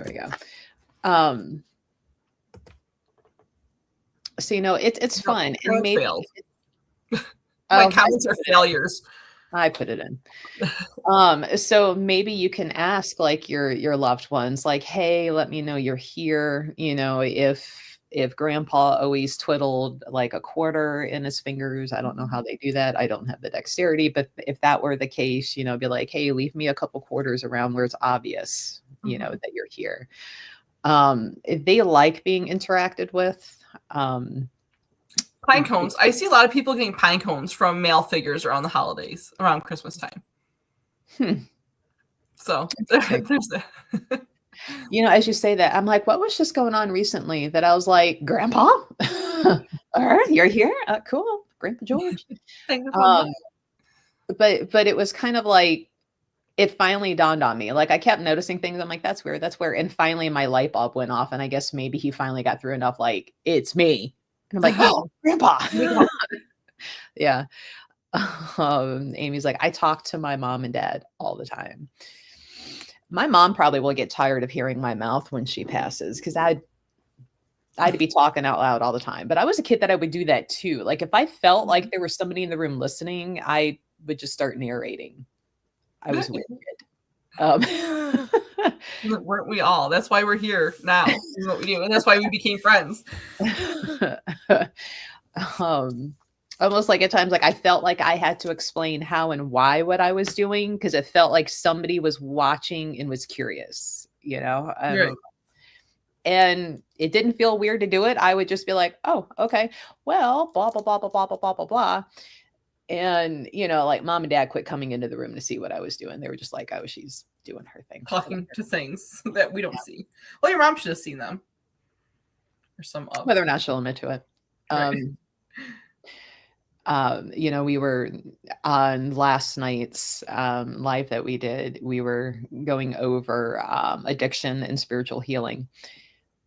[SPEAKER 2] we go. So it's fun, and maybe
[SPEAKER 1] my comments are failures.
[SPEAKER 2] I put it in. So maybe you can ask like your loved ones, like, hey, let me know you're here. If grandpa always twiddled like a quarter in his fingers, I don't know how they do that. I don't have the dexterity, but if that were the case, be like, hey, leave me a couple quarters around where it's obvious, that you're here. If they like being interacted with.
[SPEAKER 1] Pine cones. I see a lot of people getting pine cones from male figures around the holidays, around Christmas time. So there's that.
[SPEAKER 2] As you say that, I'm like, what was just going on recently that I was like, Grandpa, all right, you're here? Cool. Grandpa George. But it was kind of like, it finally dawned on me. Like I kept noticing things. I'm like, that's weird. That's weird. And finally my light bulb went off. And I guess maybe he finally got through enough. Like, it's me. And I'm like, oh, Grandpa. Yeah. Amy's like, I talk to my mom and dad all the time. My mom probably will get tired of hearing my mouth when she passes because I'd be talking out loud all the time. But I was a kid that I would do that too. Like if I felt like there was somebody in the room listening, I would just start narrating. I was weird.
[SPEAKER 1] Weren't we all? That's why we're here now. Is what we do, and that's why we became friends.
[SPEAKER 2] Almost like at times, like I felt like I had to explain how and why what I was doing because it felt like somebody was watching and was curious.
[SPEAKER 1] Right.
[SPEAKER 2] and it didn't feel weird to do it, I would just be like, oh, okay, well, blah, blah, blah, blah, blah, blah, blah, blah, blah. And, like mom and dad quit coming into the room to see what I was doing. They were just like, oh, she's doing her thing.
[SPEAKER 1] Talking to things that we don't see. Well, your mom should have seen them. Or some of.
[SPEAKER 2] Whether or not she'll admit to it.
[SPEAKER 1] Right.
[SPEAKER 2] We were on last night's live that we did. We were going over addiction and spiritual healing.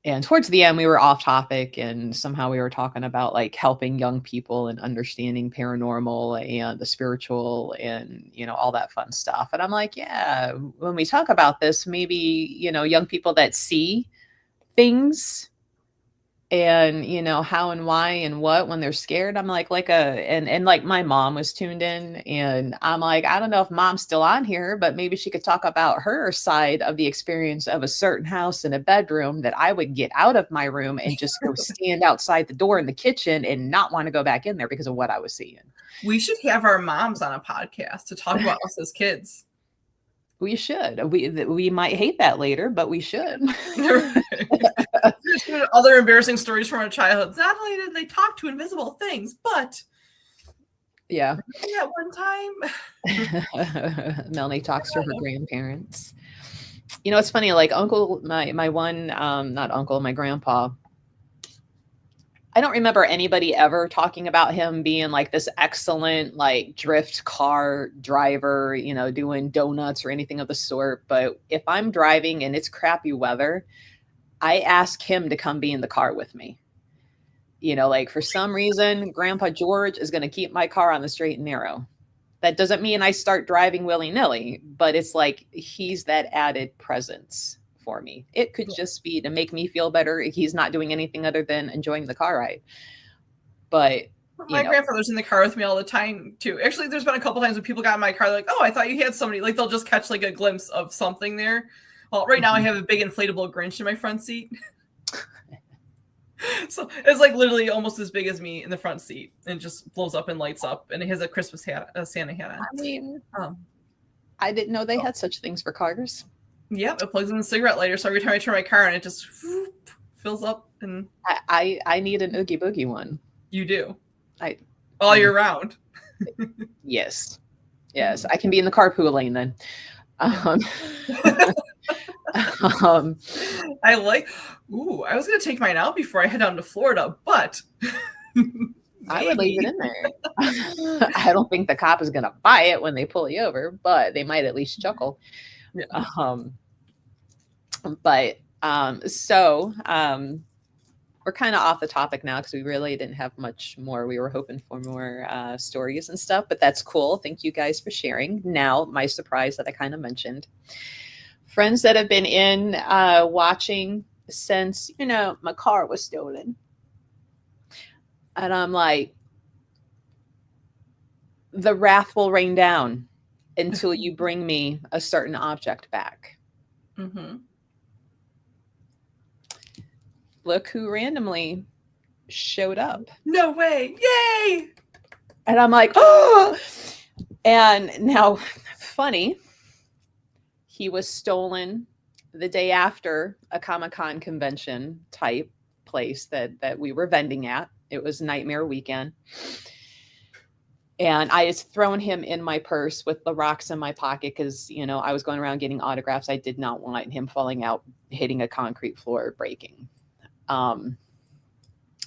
[SPEAKER 2] And towards the end, we were off topic, and somehow we were talking about like helping young people and understanding paranormal and the spiritual and, all that fun stuff. And I'm like, yeah, when we talk about this, maybe, young people that see things and, how and why and what when they're scared. I'm like and like my mom was tuned in, and I'm like, I don't know if mom's still on here, but maybe she could talk about her side of the experience of a certain house in a bedroom that I would get out of my room and just go stand outside the door in the kitchen and not want to go back in there because of what I was seeing.
[SPEAKER 1] We should have our moms on a podcast to talk about us as kids.
[SPEAKER 2] We should. We might hate that later, but we should.
[SPEAKER 1] Other embarrassing stories from our childhood. Not only did they talk to invisible things, but
[SPEAKER 2] yeah,
[SPEAKER 1] at one
[SPEAKER 2] time, Melanie talks to her grandparents. It's funny. Like my grandpa. I don't remember anybody ever talking about him being like this excellent, like drift car driver, doing donuts or anything of the sort. But if I'm driving and it's crappy weather, I ask him to come be in the car with me. Like for some reason, Grandpa George is going to keep my car on the straight and narrow. That doesn't mean I start driving willy-nilly, but it's like he's that added presence for me. It could just be to make me feel better. He's not doing anything other than enjoying the car ride. But
[SPEAKER 1] my grandfather's in the car with me all the time too. Actually, there's been a couple times when people got in my car, like, oh, I thought you had somebody. Like they'll just catch like a glimpse of something there. Well, right now I have a big inflatable Grinch in my front seat. So it's like literally almost as big as me in the front seat, and just blows up and lights up, and it has a Christmas hat, a Santa hat on.
[SPEAKER 2] I mean, I didn't know they had such things for cars.
[SPEAKER 1] Yep, it plugs in the cigarette lighter, so every time I turn my car on, it just fills up. And
[SPEAKER 2] I need an Oogie Boogie one.
[SPEAKER 1] You do. All year round.
[SPEAKER 2] Yes, I can be in the carpool lane then.
[SPEAKER 1] I like. Ooh, I was gonna take mine out before I head down to Florida, but
[SPEAKER 2] I would leave it in there. I don't think the cop is gonna buy it when they pull you over, but they might at least chuckle. Yeah. So we're kind of off the topic now because we really didn't have much more. We were hoping for more stories and stuff, but that's cool. Thank you guys for sharing. Now, my surprise that I kind of mentioned. Friends that have been in watching since, my car was stolen. And I'm like, the wrath will rain down until you bring me a certain object back. Mm-hmm. Look who randomly showed up.
[SPEAKER 1] No way. Yay.
[SPEAKER 2] And I'm like, oh. And now, funny, he was stolen the day after a Comic-Con convention type place that we were vending at. It was Nightmare Weekend. And I just thrown him in my purse with the rocks in my pocket because, I was going around getting autographs. I did not want him falling out, hitting a concrete floor, breaking.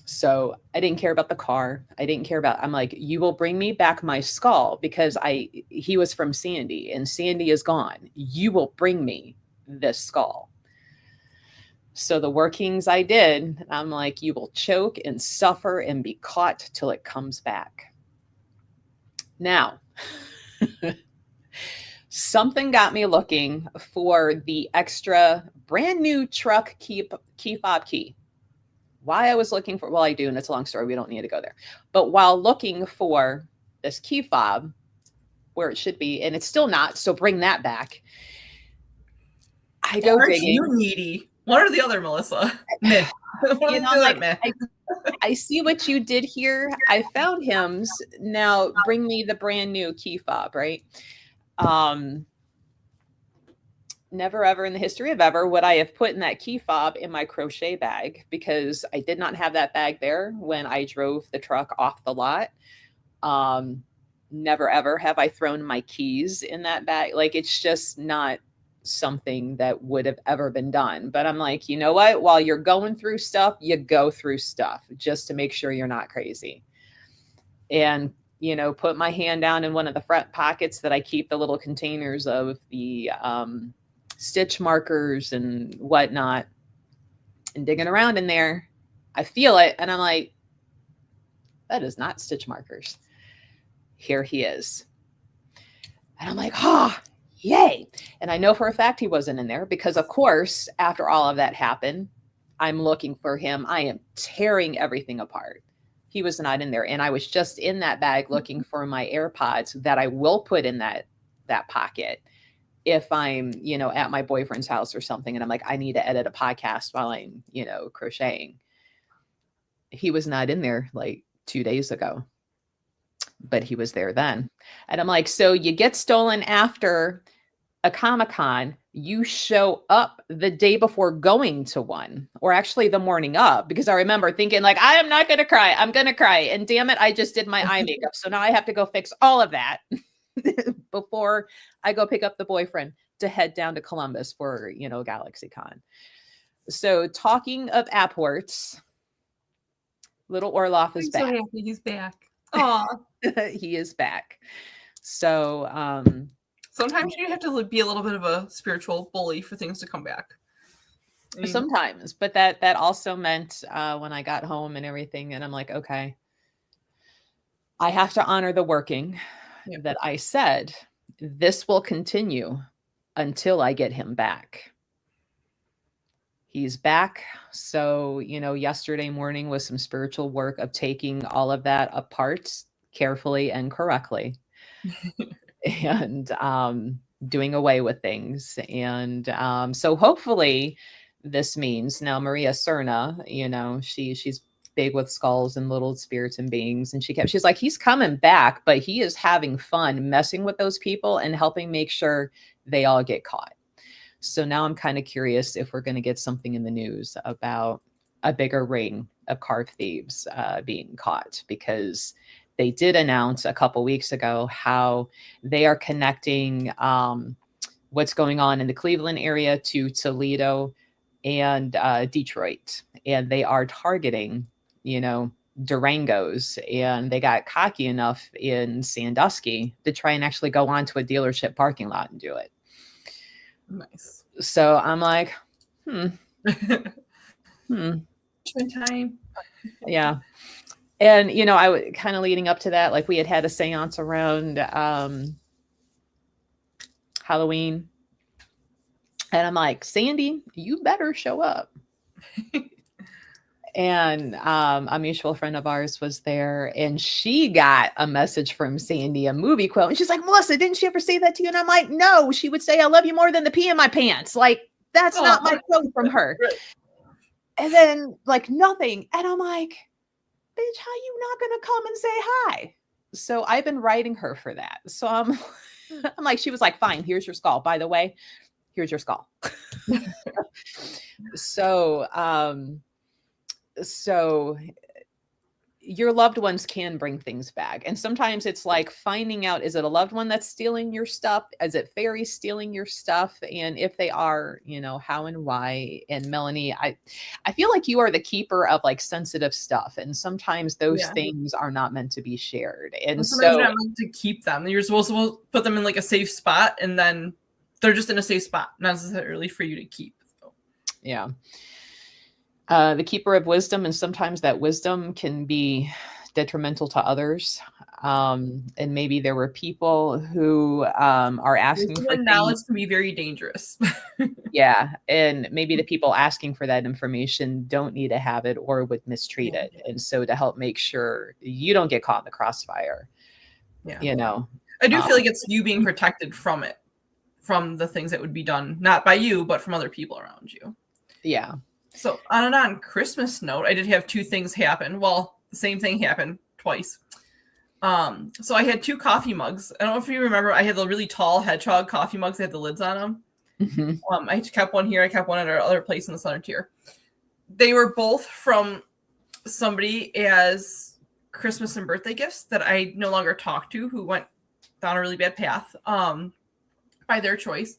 [SPEAKER 2] So I didn't care about the car. I'm like, you will bring me back my skull because he was from Sandy and Sandy is gone. You will bring me this skull. So the workings I did, I'm like, you will choke and suffer and be caught till it comes back. Now, something got me looking for the extra brand new truck key fob key. Why I was looking for, well, I do, and it's a long story. We don't need to go there. But while looking for this key fob where it should be, and it's still not, so bring that back. I go
[SPEAKER 1] Aren't
[SPEAKER 2] digging.
[SPEAKER 1] You needy. One or the other, Melissa.
[SPEAKER 2] I see what you did here. I found hymns. Now bring me the brand new key fob, right? never ever in the history of ever would I have put in that key fob in my crochet bag, because I did not have that bag there when I drove the truck off the lot. Never ever have I thrown my keys in that bag. Like, it's just not something that would have ever been done. But I'm like, you know what? While you're going through stuff, you go through stuff just to make sure you're not crazy. And, you know, put my hand down in one of the front pockets that I keep the little containers of the stitch markers and whatnot, and digging around in there. I feel it. And I'm like, that is not stitch markers. Here he is. And I'm like, oh, yay. And I know for a fact he wasn't in there, because, of course, after all of that happened, I'm looking for him. I am tearing everything apart. He was not in there. And I was just in that bag looking for my AirPods that I will put in that pocket if I'm, you know, at my boyfriend's house or something. And I'm like, I need to edit a podcast while I'm, you know, crocheting. He was not in there like 2 days ago, but he was there then. And I'm like, so you get stolen after a Comic-Con, you show up the day before going to one, or actually the morning of, because I remember thinking like, I am not going to cry. I'm going to cry. And damn it, I just did my eye makeup. So now I have to go fix all of that before I go pick up the boyfriend to head down to Columbus for, you know, GalaxyCon. So talking of Apports, little Orloff is back.
[SPEAKER 1] So happy he's back. Aw.
[SPEAKER 2] He is back. So
[SPEAKER 1] sometimes you have to be a little bit of a spiritual bully for things to come back. I mean,
[SPEAKER 2] sometimes, but that also meant when I got home and everything, and I'm like, okay, I have to honor the working that I said. This will continue until I get him back. He's back. So, you know, yesterday morning was some spiritual work of taking all of that apart carefully and correctly and doing away with things. And so hopefully this means now Maria Cerna, you know, she's big with skulls and little spirits and beings. And she's like, he's coming back, but he is having fun messing with those people and helping make sure they all get caught. So now I'm kind of curious if we're going to get something in the news about a bigger ring of carved thieves being caught, because they did announce a couple weeks ago how they are connecting what's going on in the Cleveland area to Toledo and Detroit. And they are targeting, you know, Durangos. And they got cocky enough in Sandusky to try and actually go onto a dealership parking lot and do it.
[SPEAKER 1] Nice.
[SPEAKER 2] So I'm like,
[SPEAKER 1] Spend time.
[SPEAKER 2] Yeah. And, you know, I was kind of leading up to that, like we had a seance around Halloween. And I'm like, Sandy, you better show up. And a mutual friend of ours was there, and she got a message from Sandy, a movie quote. And she's like, Melissa, didn't she ever say that to you? And I'm like, no, she would say, I love you more than the pee in my pants. Like, that's not my quote from her. Right. And then like nothing. And I'm like, bitch, how you not going to come and say hi? So I've been writing her for that. So I'm like, she was like, fine, here's your skull. By the way, here's your skull. So your loved ones can bring things back. And sometimes it's like finding out, is it a loved one that's stealing your stuff? Is it fairies stealing your stuff? And if they are, you know, how and why? And Melanie, I feel like you are the keeper of like sensitive stuff. And sometimes those things are not meant to be shared. And so
[SPEAKER 1] you're not meant to keep them. You're supposed to put them in like a safe spot, and then they're just in a safe spot, not necessarily for you to keep. So.
[SPEAKER 2] Yeah. The keeper of wisdom, and sometimes that wisdom can be detrimental to others. And maybe there were people who are asking for
[SPEAKER 1] knowledge can be very dangerous.
[SPEAKER 2] Yeah. And maybe the people asking for that information don't need to have it or would mistreat it. And so to help make sure you don't get caught in the crossfire, you know.
[SPEAKER 1] I do feel like it's you being protected from it, from the things that would be done, not by you, but from other people around you.
[SPEAKER 2] Yeah.
[SPEAKER 1] So on a non-Christmas note, I did have two things happen. Well, the same thing happened twice. So I had two coffee mugs. I don't know if you remember, I had the really tall hedgehog coffee mugs that had the lids on them.
[SPEAKER 2] Mhm.
[SPEAKER 1] I kept one here. I kept one at our other place in the Southern Tier. They were both from somebody as Christmas and birthday gifts that I no longer talk to, who went down a really bad path by their choice.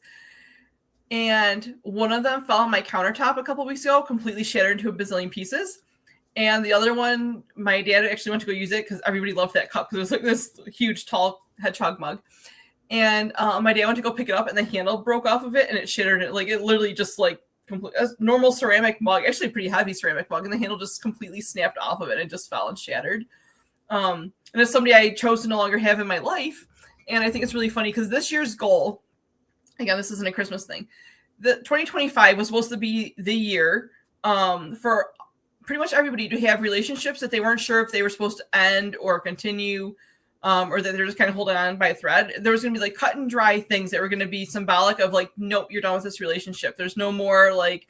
[SPEAKER 1] And one of them fell on my countertop a couple weeks ago, completely shattered into a bazillion pieces. And the other one, my dad actually went to go use it because everybody loved that cup because it was like this huge, tall hedgehog mug. And my dad went to go pick it up, and the handle broke off of it, and it shattered. It literally just like a normal ceramic mug, actually a pretty heavy ceramic mug, and the handle just completely snapped off of it and just fell and shattered. And it's somebody I chose to no longer have in my life. And I think it's really funny because this year's goal, again, this isn't a Christmas thing, the 2025 was supposed to be the year for pretty much everybody to have relationships that they weren't sure if they were supposed to end or continue, or that they're just kind of holding on by a thread. There was going to be like cut and dry things that were going to be symbolic of like, nope, you're done with this relationship. There's no more like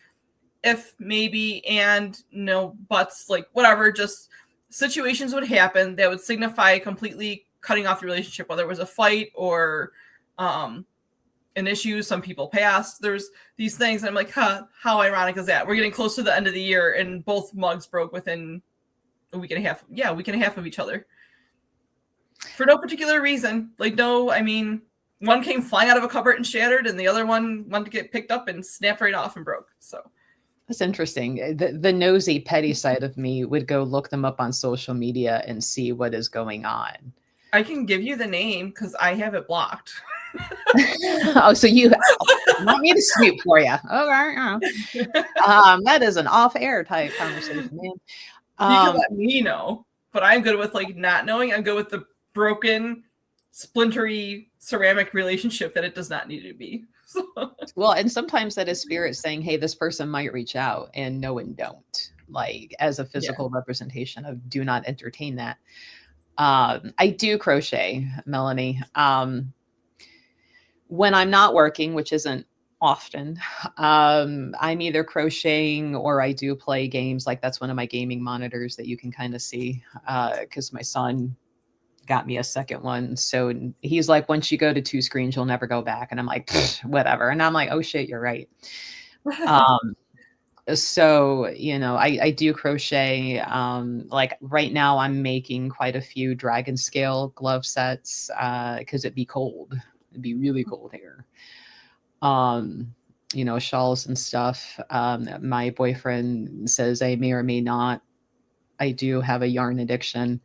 [SPEAKER 1] if, maybe, and no buts, like whatever, just situations would happen that would signify completely cutting off the relationship, whether it was a fight or an issue. Some people passed. There's these things, and I'm like, how ironic is that? We're getting close to the end of the year, and both mugs broke within a week and a half. Yeah, a week and a half of each other. For no particular reason. Like, no, I mean, one came flying out of a cupboard and shattered, and the other one wanted to get picked up and snapped right off and broke. So
[SPEAKER 2] that's interesting. The nosy, petty side of me would go look them up on social media and see what is going on.
[SPEAKER 1] I can give you the name because I have it blocked.
[SPEAKER 2] Oh, so you want me to snoop for you? Okay. That is an off-air type conversation, man.
[SPEAKER 1] You can let me know, but I'm good with like not knowing. I'm good with the broken, splintery ceramic relationship that it does not need to be.
[SPEAKER 2] Well, and sometimes that is spirit saying, hey, this person might reach out, and no and don't, like as a physical representation of do not entertain that. I do crochet, Melanie. When I'm not working, which isn't often, I'm either crocheting or I do play games. Like that's one of my gaming monitors that you can kind of see, because my son got me a second one. So he's like, once you go to 2 screens, you'll never go back. And I'm like, whatever. And I'm like, oh shit, you're right. So, you know, I do crochet. Like right now I'm making quite a few dragon scale glove sets, because it'd be cold. It'd be really cold here. You know, shawls and stuff. My boyfriend says I may or may not. I do have a yarn addiction,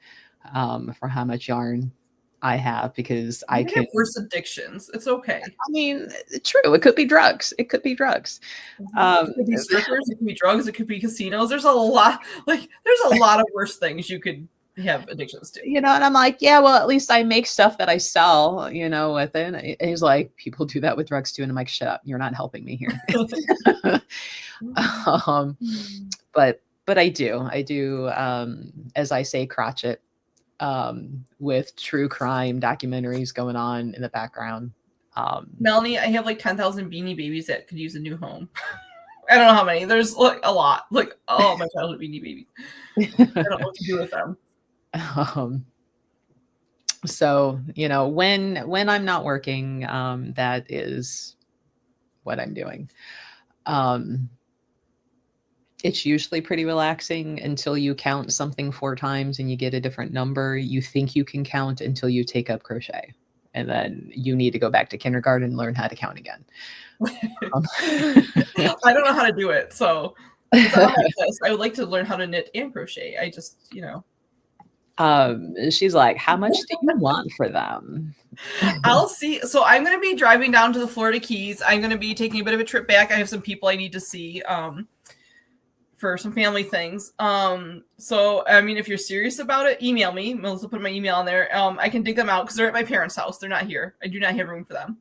[SPEAKER 2] for how much yarn I have, because I can
[SPEAKER 1] have worse addictions. It's okay.
[SPEAKER 2] I mean, true. It could be drugs. It could be drugs.
[SPEAKER 1] It could be strippers. It could be drugs. It could be casinos. There's a lot. Like there's a lot of worse things you could have addictions to.
[SPEAKER 2] You know, and I'm like, yeah, well, at least I make stuff that I sell, you know, with it. And he's like, people do that with drugs too. And I'm like, shut up. You're not helping me here. But I do, as I say, crotchet, with true crime documentaries going on in the background.
[SPEAKER 1] Melanie, I have like 10,000 Beanie Babies that could use a new home. I don't know how many. There's like a lot. Like, oh, my childhood Beanie Babies. I don't know what to do with them.
[SPEAKER 2] So, you know, when I'm not working, that is what I'm doing. It's usually pretty relaxing until you count something 4 times and you get a different number. You think you can count until you take up crochet. And then you need to go back to kindergarten and learn how to count again.
[SPEAKER 1] I don't know how to do it. So it's on my list. I would like to learn how to knit and crochet. I just, you know.
[SPEAKER 2] She's like, how much do you want for them?
[SPEAKER 1] I'll see. So I'm going to be driving down to the Florida Keys. I'm going to be taking a bit of a trip back. I have some people I need to see for some family things. So, I mean, if you're serious about it, email me. Melissa put my email on there. I can dig them out because they're at my parents' house. They're not here. I do not have room for them.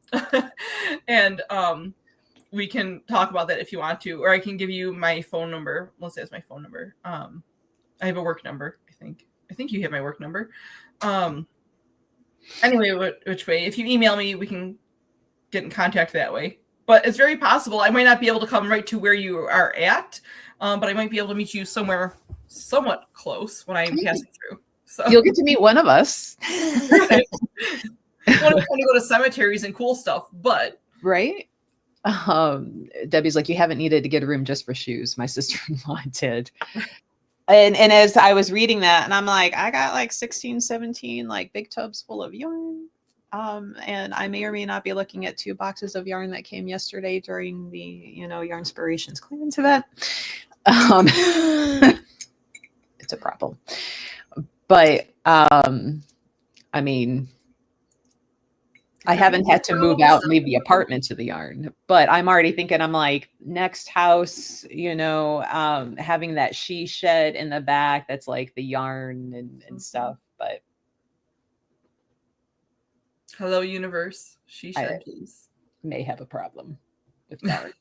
[SPEAKER 1] And we can talk about that if you want to, or I can give you my phone number. Melissa has my phone number. I have a work number, I think. I think you have my work number. Anyway, which way? If you email me, we can get in contact that way. But it's very possible I might not be able to come right to where you are at, but I might be able to meet you somewhere somewhat close when I'm passing through. So
[SPEAKER 2] you'll get to meet one of us.
[SPEAKER 1] I want to go to cemeteries and cool stuff, but
[SPEAKER 2] right. Debbie's like, you haven't needed to get a room just for shoes. My sister-in-law did. And as I was reading that, and I'm like, I got like 16, 17 like big tubs full of yarn. And I may or may not be looking at 2 boxes of yarn that came yesterday during the, Yarn Inspirations clearance event. It's a problem. But I mean, I haven't had to move out and leave the apartment to the yarn, but I'm already thinking, I'm like, next house, having that she shed in the back that's like the yarn and stuff. But
[SPEAKER 1] hello, universe. She shed, please.
[SPEAKER 2] May have a problem with yarn.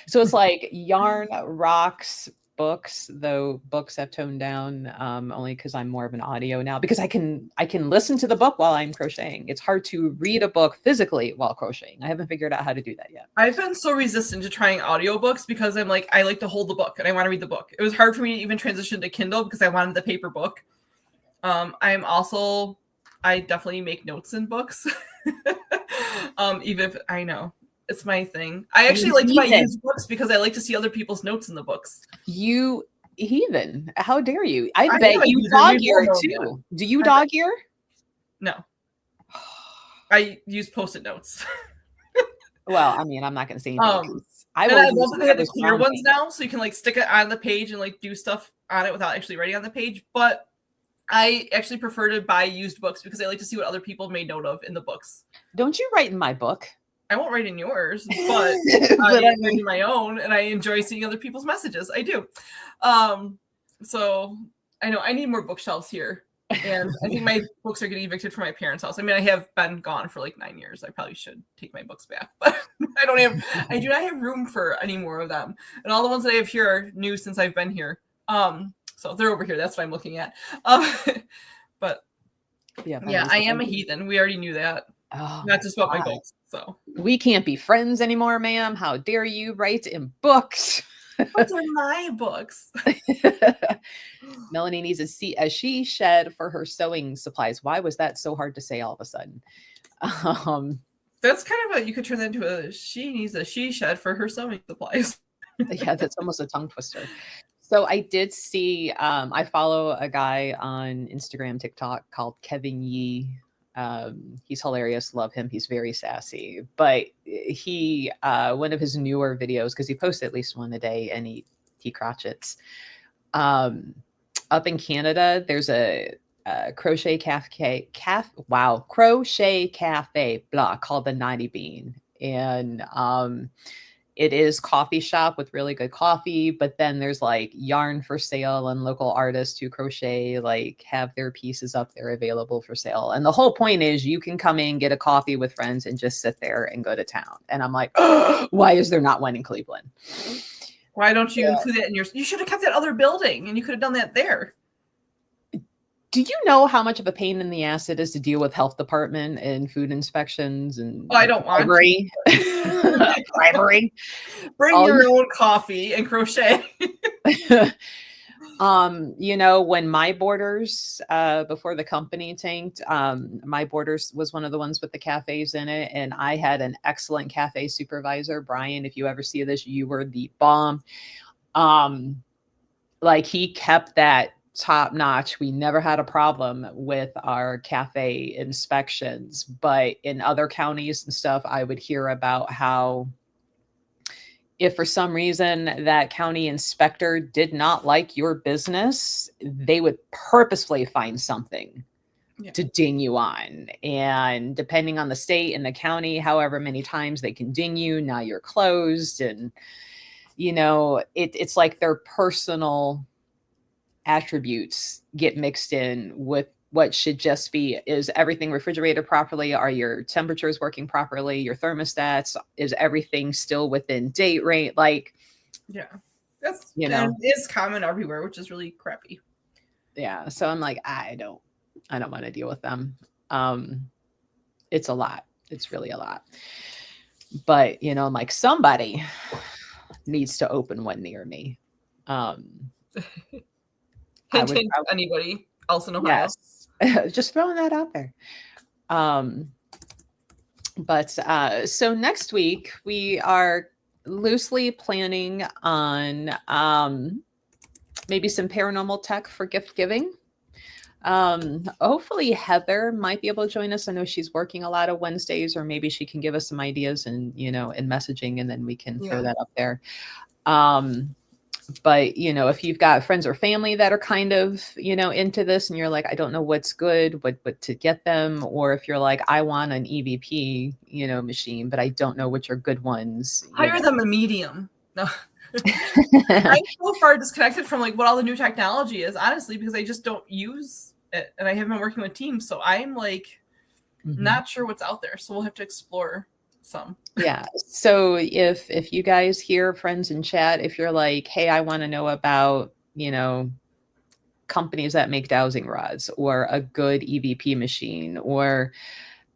[SPEAKER 2] So it's like yarn, rocks, books, though books have toned down only because I'm more of an audio now, because I can listen to the book while I'm crocheting. It's hard to read a book physically while crocheting. I haven't figured out how to do that yet.
[SPEAKER 1] I've been so resistant to trying audiobooks because I'm like, I like to hold the book and I want to read the book. It was hard for me to even transition to Kindle because I wanted the paper book. I definitely make notes in books. Even if I know it's my thing. I actually like to buy used books because I like to see other people's notes in the books.
[SPEAKER 2] You heathen. How dare you? I bet you dog ear too. Do you dog ear?
[SPEAKER 1] No. I use Post-it notes.
[SPEAKER 2] Well, I mean, I'm not going to say anything.
[SPEAKER 1] I love that they have the clear ones now, so you can like stick it on the page and like do stuff on it without actually writing on the page. But I actually prefer to buy used books because I like to see what other people made note of in the books.
[SPEAKER 2] Don't you write in my book?
[SPEAKER 1] I won't write in yours, but I write in my own, and I enjoy seeing other people's messages. I do. So I know I need more bookshelves here, and I think my books are getting evicted from my parents' house. I mean, I have been gone for like 9 years. I probably should take my books back, but I do not have room for any more of them. And all the ones that I have here are new since I've been here. So they're over here. That's what I'm looking at. But yeah, I am a heathen. We already knew that.
[SPEAKER 2] Oh,
[SPEAKER 1] not just about my books. So
[SPEAKER 2] we can't be friends anymore, ma'am. How dare you write in books?
[SPEAKER 1] Those are my books.
[SPEAKER 2] Melanie needs a she shed for her sewing supplies. Why was that so hard to say all of a sudden?
[SPEAKER 1] That's kind of you could turn that into she needs a she shed for her sewing supplies.
[SPEAKER 2] Yeah, that's almost a tongue twister. So I did see, I follow a guy on Instagram, TikTok called Kevin Yee. He's hilarious. Love him. He's very sassy, but he, one of his newer videos, cause he posts at least one a day, and he crotchets, up in Canada, there's a crochet cafe called the Naughty Bean. And, it is coffee shop with really good coffee, but then there's like yarn for sale, and local artists who crochet like have their pieces up there available for sale. And the whole point is you can come in, get a coffee with friends, and just sit there and go to town. And I'm like, oh, why is there not one in Cleveland?
[SPEAKER 1] Why don't you include that in you should have kept that other building, and you could have done that there.
[SPEAKER 2] Do you know how much of a pain in the ass it is to deal with health department and food inspections and
[SPEAKER 1] I don't want
[SPEAKER 2] bribery? Bribery.
[SPEAKER 1] Bring your own coffee and crochet.
[SPEAKER 2] When My Borders, before the company tanked, My Borders was one of the ones with the cafes in it, and I had an excellent cafe supervisor, Brian. If you ever see this, you were the bomb. Like he kept that top notch. We never had a problem with our cafe inspections, but in other counties and stuff, I would hear about how if for some reason that county inspector did not like your business, they would purposefully find something to ding you on. And depending on the state and the county, however many times they can ding you, now you're closed. And, it's like their personal attributes get mixed in with what should just be, is everything refrigerated properly? Are your temperatures working properly? Your thermostats, is everything still within date range? Like,
[SPEAKER 1] yeah, that's, it's common everywhere, which is really crappy.
[SPEAKER 2] Yeah. So I'm like, I don't want to deal with them. It's a lot. It's really a lot. But, I'm like, somebody needs to open one near me.
[SPEAKER 1] Hint, anybody else in Ohio?
[SPEAKER 2] Yes. Just throwing that out there. But so next week we are loosely planning on maybe some paranormal tech for gift giving. Hopefully Heather might be able to join us. I know she's working a lot of Wednesdays, or maybe she can give us some ideas and, in messaging, and then we can throw that up there. But, if you've got friends or family that are kind of, into this, and you're like, I don't know what's good, what to get them, or if you're like, I want an EVP, machine, but I don't know which are good ones.
[SPEAKER 1] Hire them a medium. No. I'm so far disconnected from like what all the new technology is, honestly, because I just don't use it, and I haven't been working with teams, so I'm like not sure what's out there. So we'll have to explore some.
[SPEAKER 2] Yeah. So if you guys hear, friends in chat, if you're like, hey, I want to know about, companies that make dowsing rods, or a good EVP machine, or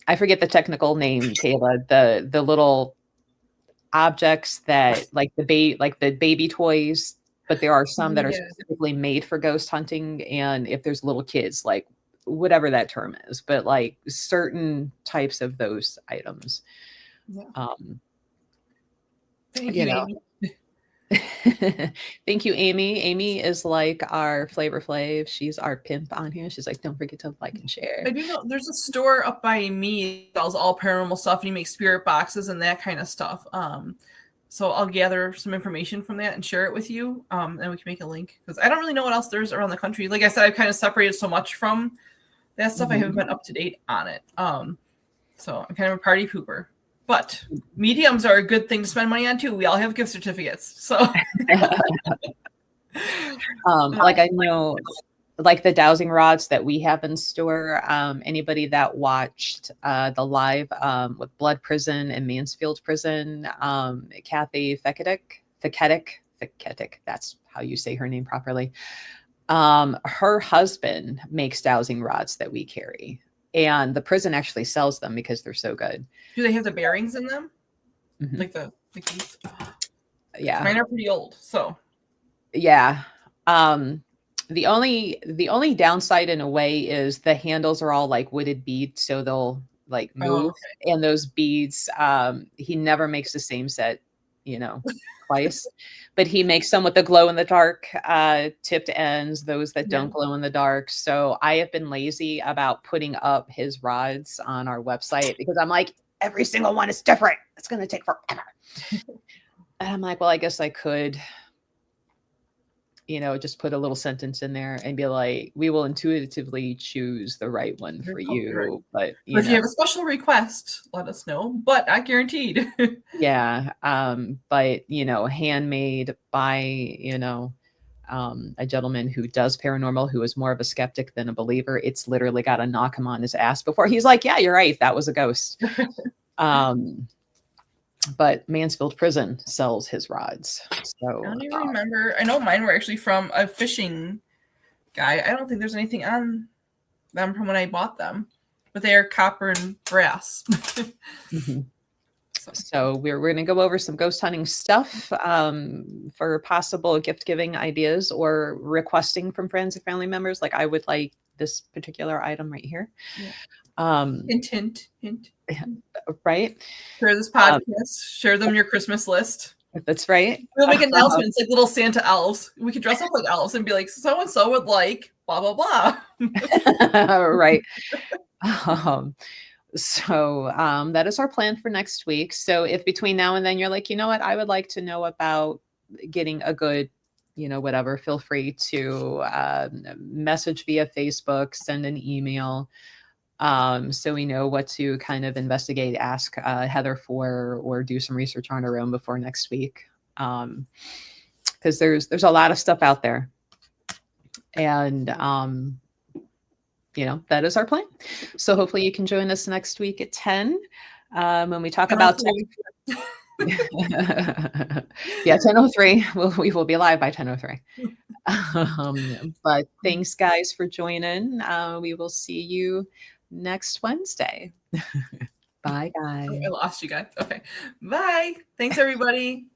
[SPEAKER 2] I forget the technical name, Kayla, the little objects that like the baby toys, but there are some that are specifically made for ghost hunting. And if there's little kids, like whatever that term is, but like certain types of those items.
[SPEAKER 1] Thank you, Amy.
[SPEAKER 2] Thank you, Amy. Amy is like our Flavor Flav. She's our pimp on here. She's like, don't forget to like and share.
[SPEAKER 1] I do know there's a store up by me that sells all paranormal stuff, and you make spirit boxes and that kind of stuff. So I'll gather some information from that and share it with you. And we can make a link, because I don't really know what else there's around the country. Like I said, I've kind of separated so much from that stuff. I haven't been up to date on it. So I'm kind of a party pooper. But mediums are a good thing to spend money on too. We all have gift certificates. So
[SPEAKER 2] like I know, like the dowsing rods that we have in store, anybody that watched the live with Blood Prison and Mansfield Prison, Kathy Feketic, that's how you say her name properly. Her husband makes dowsing rods that we carry. And the prison actually sells them because they're so good.
[SPEAKER 1] Do they have the bearings in them? Like the keys?
[SPEAKER 2] Yeah.
[SPEAKER 1] Mine are pretty old, so.
[SPEAKER 2] Yeah. The only downside in a way is the handles are all like wooded beads, so they'll like move.
[SPEAKER 1] Oh, okay.
[SPEAKER 2] And those beads, he never makes the same set, twice. But he makes some with the glow in the dark tipped ends, those that don't glow in the dark. So I have been lazy about putting up his rods on our website, because I'm like, every single one is different. It's going to take forever. And I'm like, well, I guess I could, just put a little sentence in there and be like, we will intuitively choose the right one for you. But
[SPEAKER 1] if you have a special request, let us know, but not guaranteed.
[SPEAKER 2] Yeah. But, handmade by, a gentleman who does paranormal, who is more of a skeptic than a believer. It's literally got to knock him on his ass before he's like, yeah, you're right, that was a ghost. But Mansfield Prison sells his rods. So
[SPEAKER 1] I don't even remember. I know mine were actually from a fishing guy. I don't think there's anything on them from when I bought them, but they are copper and brass.
[SPEAKER 2] So we're going to go over some ghost hunting stuff for possible gift giving ideas, or requesting from friends and family members. Like, I would like this particular item right here.
[SPEAKER 1] Hint.
[SPEAKER 2] Right.
[SPEAKER 1] Share this podcast. Share them your Christmas list.
[SPEAKER 2] That's right.
[SPEAKER 1] We'll make announcements like little Santa elves. We could dress up like elves and be like, so and so would like blah blah blah.
[SPEAKER 2] Right. So that is our plan for next week. So if between now and then you're like, you know what, I would like to know about getting a good, whatever, feel free to message via Facebook, send an email, so we know what to kind of investigate, ask Heather for, or do some research on our own before next week. Because there's a lot of stuff out there. And that is our plan. So hopefully you can join us next week at 10 when we talk about yeah, 10:03. We will be live by 10:03. But thanks, guys, for joining. We will see you next Wednesday. Bye, guys.
[SPEAKER 1] I lost you guys. Okay. Bye. Thanks, everybody.